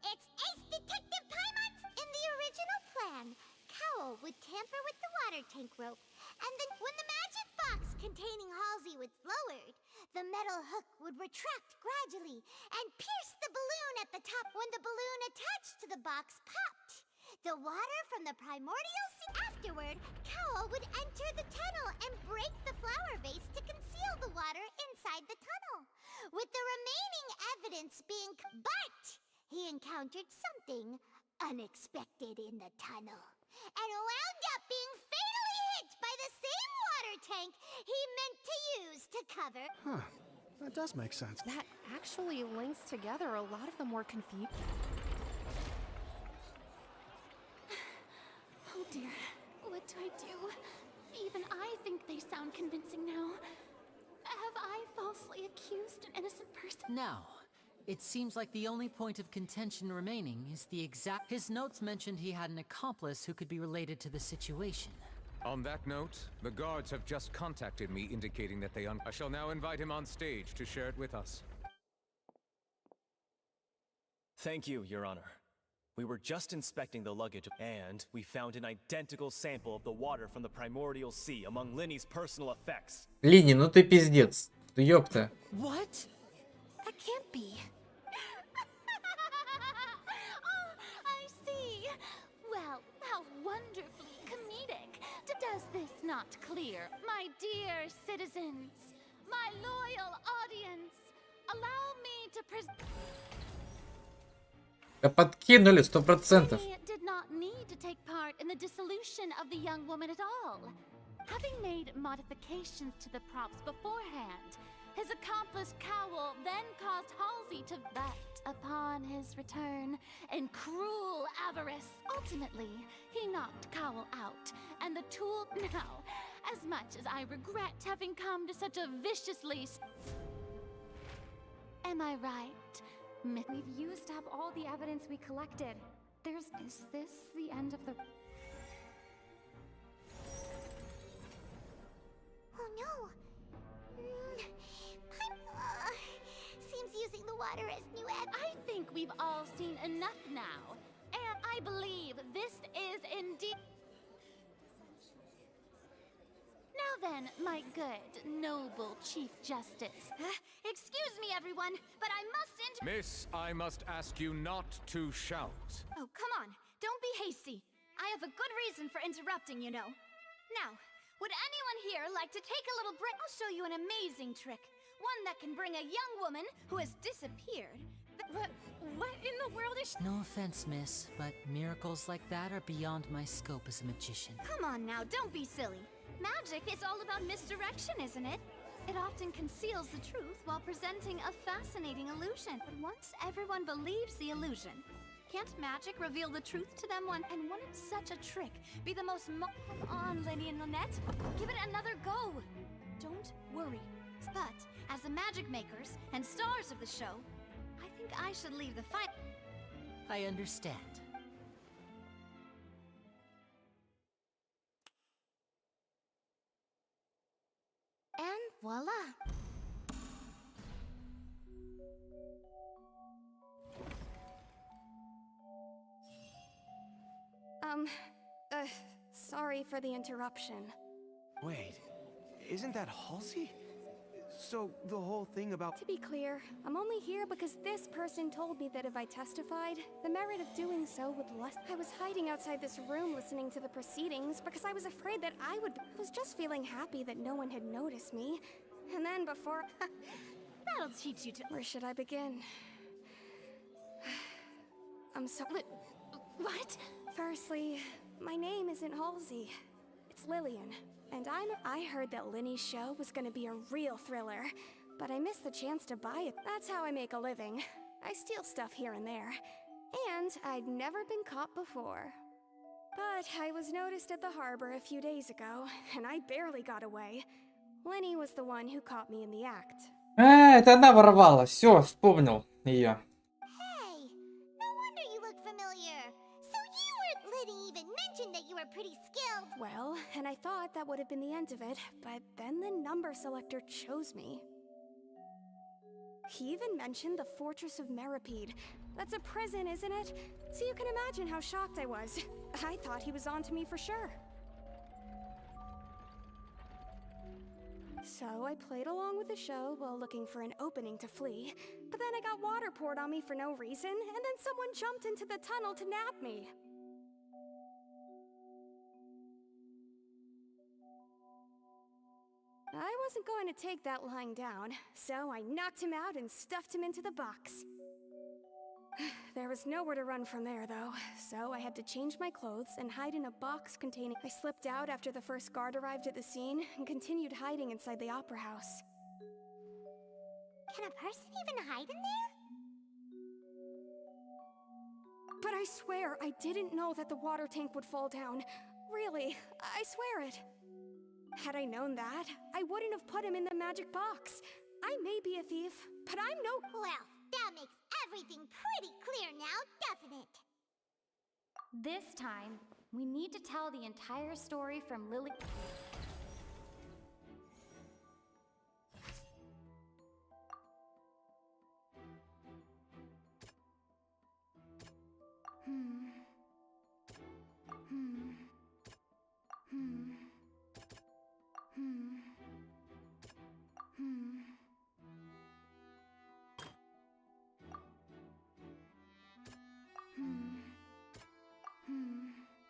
It's Ace Detective Paimon! In the original plan, Cowell would tamper with the water tank rope, and then when the magic box containing Halsey was lowered, the metal hook would retract gradually and pierce the balloon at the top when the balloon attached to the box popped. The water from the primordial sea. Afterward, Cowl would enter the tunnel and break the flower vase to conceal the water inside the tunnel, with the remaining evidence being. But he encountered something unexpected in the tunnel and wound up being fatally hit by the same water tank he meant to use to cover. Huh. That does make sense. That actually links together a lot of the more confused. Oh dear, what do I do? Even I think they sound convincing now. Have I falsely accused an innocent person? Now, it seems like the only point of contention remaining is the exact. His notes mentioned he had an accomplice who could be related to the situation. On that note, the guards have just contacted me indicating that they I shall now invite him on stage to share it with us. Thank you, Your Honor. We were just inspecting the luggage, and we found an identical sample of the water from the primordial sea among Linny's personal effects. Лини, ну ты пиздец. Ты ёпта. What? That can't be. Oh, I see. Well, how wonderfully comedic. Does this not clear, my dear citizens, my loyal audience? Allow me to present. Да подкинули 100%. He did not need to take part in the dissolution of the young woman at all. Having made modifications to the props beforehand, his accomplice Cowl then caused Halsey to bet upon his return in cruel avarice. Ultimately, he knocked Cowl out, and the tool. Now, as much as I regret having come to such a viciously. Am I right? We've used up all the evidence we collected. Is this the end of the... Oh no! Seems using the water as new I think we've all seen enough now, and I believe this is indeed. Now then, my good, noble Chief Justice. Excuse me, everyone, but I must Miss, I must ask you not to shout. Oh, come on. Don't be hasty. I have a good reason for interrupting, you know. Now, would anyone here like to take a little break? I'll show you an amazing trick. One that can bring a young woman who has disappeared. What in the world is No offense, miss, but miracles like that are beyond my scope as a magician. Come on now, don't be silly. Magic is all about misdirection, isn't it? It often conceals the truth while presenting a fascinating illusion. But once everyone believes the illusion, can't magic reveal the truth to them and wouldn't such a trick be the most Come on, Lenny and Lynette. Give it another go. Don't worry. But as the magic makers and stars of the show, I think I should leave the fight. I understand. And voila. Sorry for the interruption. Wait, isn't that Halsey? So, the whole thing about... To be clear, I'm only here because this person told me that if I testified, the merit of doing so would less. I was hiding outside this room listening to the proceedings because I was afraid that I was just feeling happy that no one had noticed me. And then before... That'll teach you to... Where should I begin? I'm so... What? Firstly, my name isn't Halsey. It's Lillian. And I heard that Linny's show was gonna be a real thriller, but I missed the chance to buy it. That's how I make a living. I steal stuff here and there. And I'd never been caught before. But I was noticed at the harbor a few days ago, and I barely got away. Lenny was the one who caught me in the act. Это она воровала. Все, вспомнил ее. Hey, no wonder you look familiar. So you were... Liddy even mentioned that you were pretty skilled. Well, and I thought that would have been the end of it, but then the number selector chose me. He even mentioned the Fortress of Meripede. That's a prison, isn't it? So you can imagine how shocked I was. I thought he was onto me for sure. So I played along with the show while looking for an opening to flee. But then I got water poured on me for no reason, and then someone jumped into the tunnel to nab me. I wasn't going to take that lying down, so I knocked him out and stuffed him into the box. There was nowhere to run from there, though, so I had to change my clothes and hide in a box containing... I slipped out after the first guard arrived at the scene and continued hiding inside the opera house. Can a person even hide in there? But I swear, I didn't know that the water tank would fall down. Really, I swear it. Had I known that, I wouldn't have put him in the magic box. I may be a thief, but I'm no... Well, that makes everything pretty clear now, doesn't it? This time, we need to tell the entire story from Lily.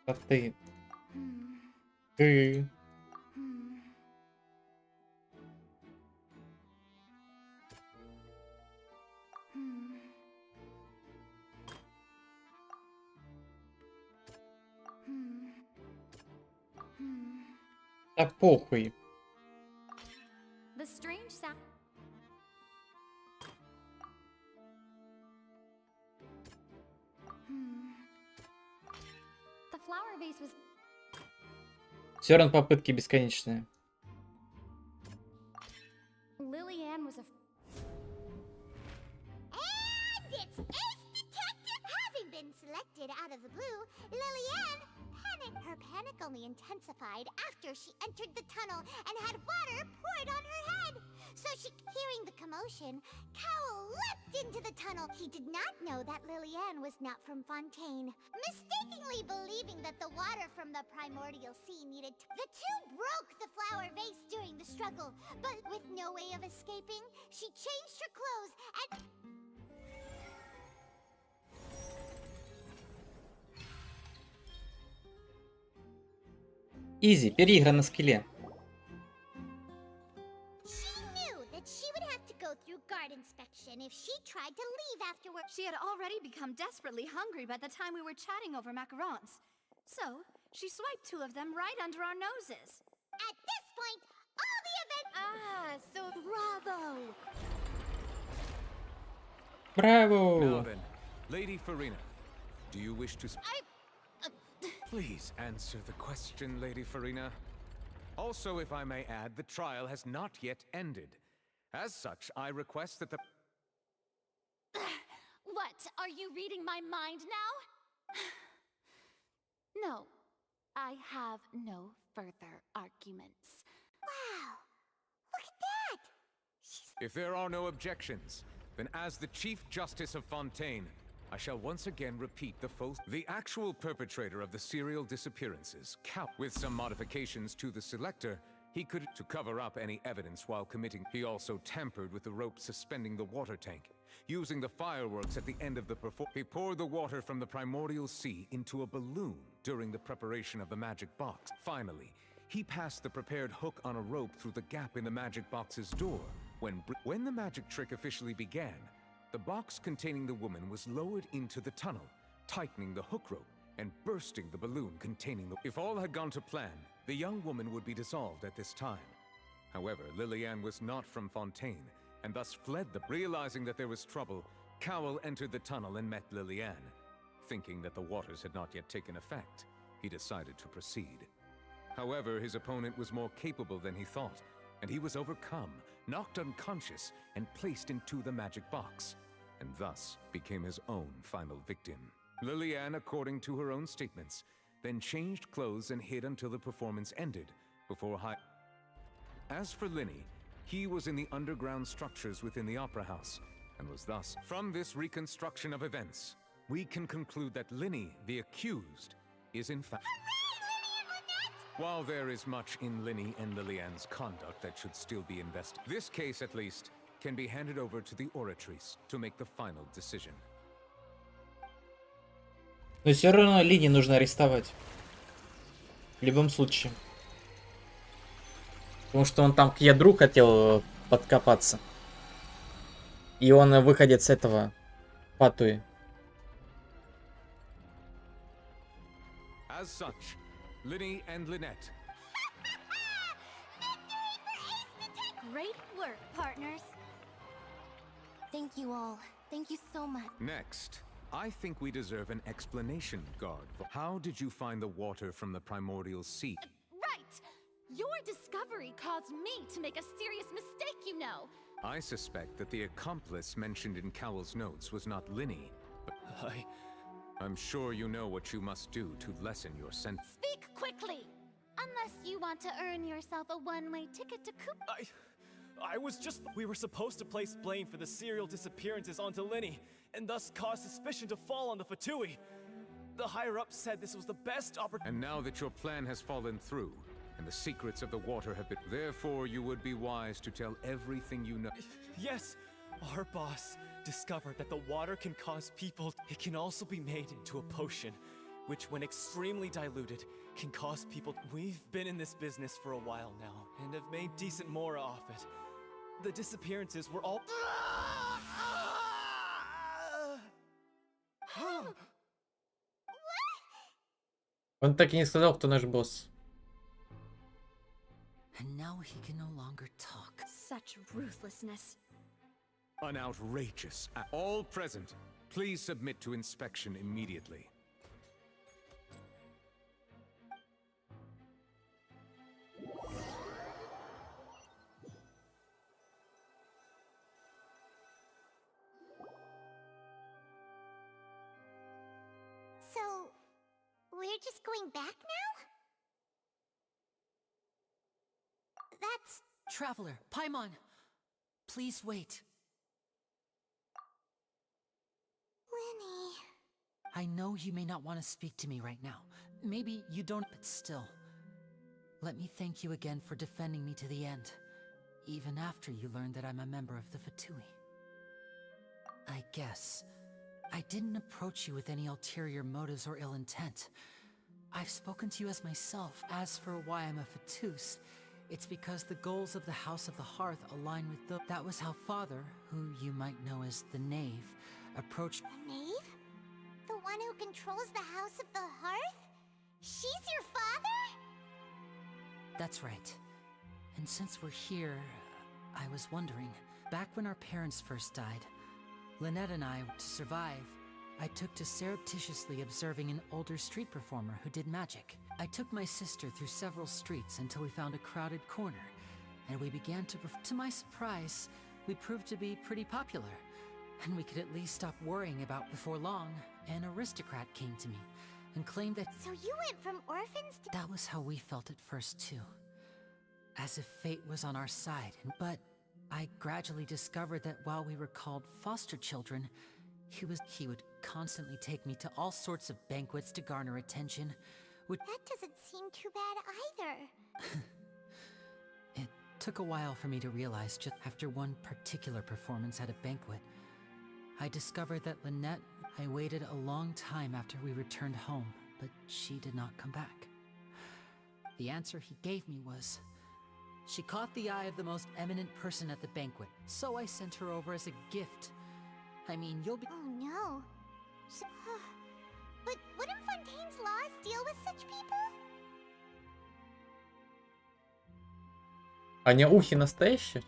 А ты. Ты. Да похуй. The strange sound. The flower vase was. Все равно попытки бесконечные. Lillian was a. And it's Ace Detective! Having been selected out of the blue, Lillian panicked. Her panic only intensified after she entered the tunnel and had water poured on her head. So hearing the commotion, Cowell leapt into the tunnel. He did not know that Lillian was not from Fontaine. Mistakenly believing that the water from the primordial sea needed the two broke the flower vase during the struggle, but with no way of escaping, she changed her clothes and... Изи, переигра на скилле. Guard inspection if she tried to leave afterward. She had already become desperately hungry by the time we were chatting over macarons. So, she swiped two of them right under our noses. At this point, all the event... So bravo! Bravo! Now then, Lady Farina, do you wish to... Please answer the question, Lady Farina. Also, if I may add, the trial has not yet ended. As such, I request that the... What? Are you reading my mind now? No. I have no further arguments. Wow! Look at that! If there are no objections, then as the Chief Justice of Fontaine, I shall once again repeat the The actual perpetrator of the serial disappearances, with some modifications to the selector, he could to cover up any evidence while committing. He also tampered with the rope suspending the water tank. Using the fireworks at the end of the he poured the water from the primordial sea into a balloon during the preparation of the magic box. Finally, he passed the prepared hook on a rope through the gap in the magic box's door. When the magic trick officially began, the box containing the woman was lowered into the tunnel, tightening the hook rope and bursting the balloon containing the... If all had gone to plan, the young woman would be dissolved at this time. However, Lillian was not from Fontaine, and thus fled Realizing that there was trouble, Cowell entered the tunnel and met Lillian. Thinking that the waters had not yet taken effect, he decided to proceed. However, his opponent was more capable than he thought, and he was overcome, knocked unconscious, and placed into the magic box, and thus became his own final victim. Lillian, according to her own statements, then changed clothes and hid until the performance ended, before As for Linny, he was in the underground structures within the opera house, and was thus... From this reconstruction of events, we can conclude that Linny, the accused, is in fact... While there is much in Linny and Lillian's conduct that should still be investigated, this case, at least, can be handed over to the Oratrice to make the final decision. Но все равно Лини нужно арестовать. В любом случае. Потому что он там к ядру хотел подкопаться. И он выходит с этого Патуи. As such, Linny and Lynette. Great work, partners. Thank you all. Thank you so much. Next, I think we deserve an explanation, Guard. How did you find the water from the primordial sea? Right! Your discovery caused me to make a serious mistake, you know. I suspect that the accomplice mentioned in Cowell's notes was not Linny, but I'm sure you know what you must do to lessen your sentence. Speak quickly! Unless you want to earn yourself a one-way ticket to Coop. I was just... We were supposed to place blame for the serial disappearances onto Linny, and thus cause suspicion to fall on the Fatui. The higher-ups said this was the best opportunity. And now that your plan has fallen through, and the secrets of the water have been... Therefore, you would be wise to tell everything you know. Yes, our boss discovered that the water can cause people... It can also be made into a potion, which when extremely diluted, can cause people... We've been in this business for a while now, and have made decent more off it. The disappearances were all... Он так и не сказал, кто наш босс. And now he can no longer talk. Such ruthlessness. An outrageous... All present, please submit to inspection immediately. So, we're just going back now? That's... Traveler, Paimon! Please wait. Lenny... I know you may not want to speak to me right now. Maybe you don't, but still. Let me thank you again for defending me to the end. Even after you learned that I'm a member of the Fatui. I guess I didn't approach you with any ulterior motives or ill intent. I've spoken to you as myself. As for why I'm a Fatus, it's because the goals of the House of the Hearth align with the... That was how Father, who you might know as the Knave, approached... The Knave? The one who controls the House of the Hearth? She's your father? That's right. And since we're here, I was wondering, back when our parents first died, Lynette and I, to survive, I took to surreptitiously observing an older street performer who did magic. I took my sister through several streets until we found a crowded corner, and we began to To my surprise, we proved to be pretty popular, and we could at least stop worrying about before long, an aristocrat came to me and claimed that... So you went from orphans to... That was how we felt at first, too. As if fate was on our side, but I gradually discovered that while we were called foster children, he would constantly take me to all sorts of banquets to garner attention. That doesn't seem too bad either. It took a while for me to realize just after one particular performance at a banquet. I discovered that Lynette, I waited a long time after we returned home, but she did not come back. The answer he gave me was, she caught the eye of the most eminent person at the banquet, so I sent her over as a gift. I mean, you'll be... Oh no. So, but wouldn't Fontaine's laws deal with such people? А неухи настоящие?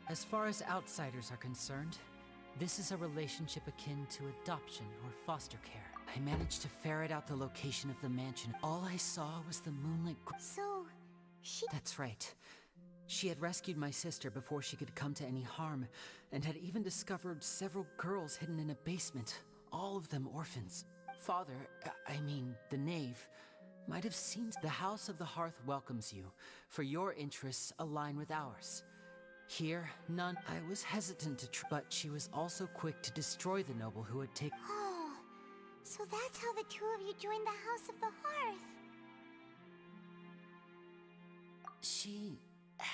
As far as outsiders are concerned, this is a relationship akin to adoption or foster care. I managed to ferret out the location of the mansion. All I saw was the moonlit... So, she... That's right. She had rescued my sister before she could come to any harm, and had even discovered several girls hidden in a basement, all of them orphans. Father, I mean, the Knave, might have seen... The House of the Hearth welcomes you, for your interests align with ours. Here, none... I was hesitant to but she was also quick to destroy the noble who had taken... Oh, so that's how the two of you joined the House of the Hearth.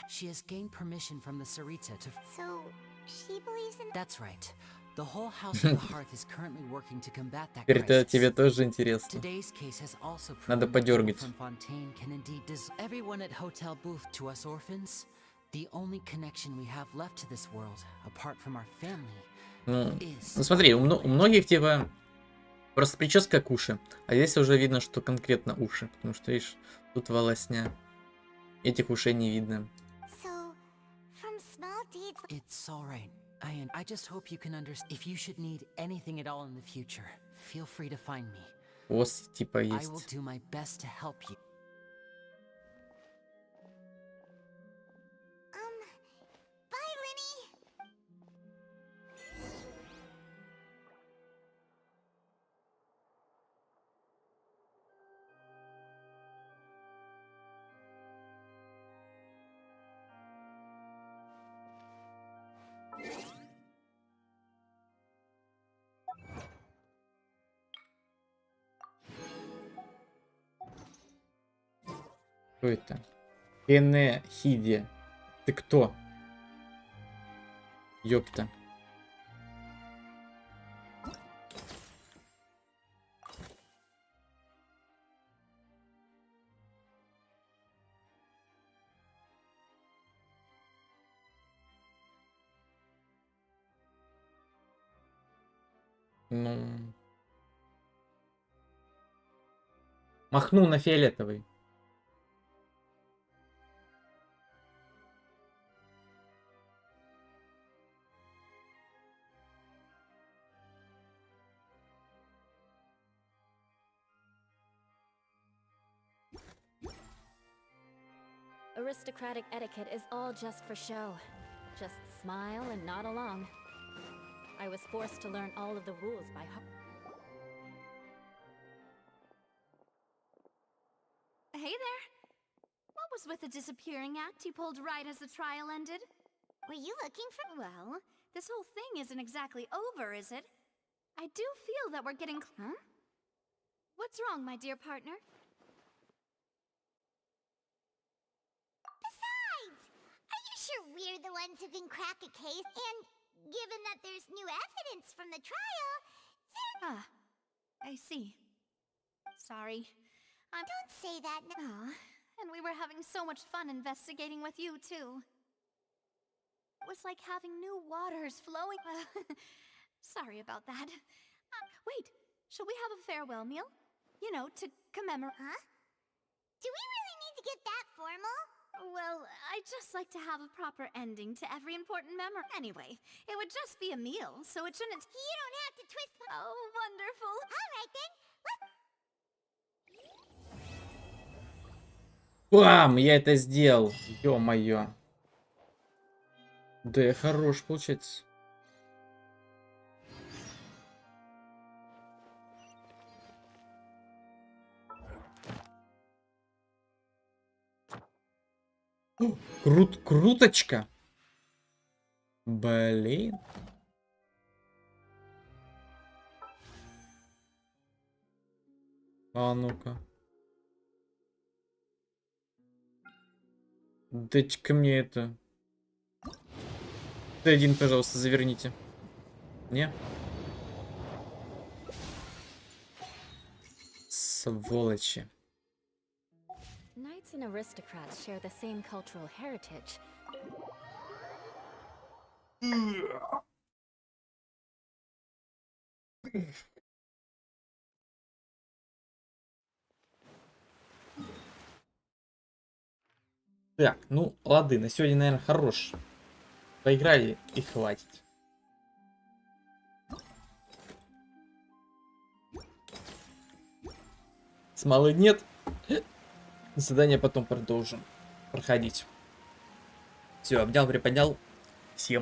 She has gained permission from the Sarita to... So, she believes in... That's right. The whole House of the Hearth is currently working to combat that Теперь это crisis. тебе тоже интересно. Today's case has also Надо proven that подергать. people from Fontaine can indeed everyone at Hotel Booth to us orphans. The only connection we have left to this world, apart from our family, Ну смотри, у многих типа просто прическа как уши, а здесь уже видно, что конкретно уши, потому что видишь, тут волосня, этих ушей не видно. So, from small deeds. It's all right. I just hope you can understand. If you should need anything at all in the future, feel free to find me. Ос типа I will есть. do my best to help you. Bye, Lenny. Кто это? Хиди. Ты кто? Ёпта. Ну. Махну на фиолетовый. Aristocratic etiquette is all just for show. Just smile and nod along. I was forced to learn all of the rules by heart. Hey there. What was with the disappearing act you pulled right as the trial ended? Were you looking for? Well, this whole thing isn't exactly over, is it? I do feel that we're getting. Huh? What's wrong, my dear partner? Besides, are you sure we're the ones who can crack a case? And given that there's new evidence from the trial, Ah, I see. Sorry. Don't say that now. Aw, and we were having so much fun investigating with you, too. It was like having new waters flowing. Sorry about that. Wait, shall we have a farewell meal? You know, to commemorate. Huh? Do we really need to get that formal? Well, I'd just like to have a proper ending to every important memory. Anyway, it would just be a meal, so it shouldn't. You don't have to twist. Oh, wonderful. All right then. Бам! Я это сделал. Ё-моё. Да я хорош, получается. Круточка. Блин. А ну-ка. Дайте-ка мне это. Т1, пожалуйста, заверните. Не? Сволочи. Knights and aristocrats share the same cultural heritage. Так, ну, лады, на сегодня, наверное, хорош. Поиграли и хватит. Смолы нет. Задание потом продолжим проходить. Все, обнял, приподнял. Всем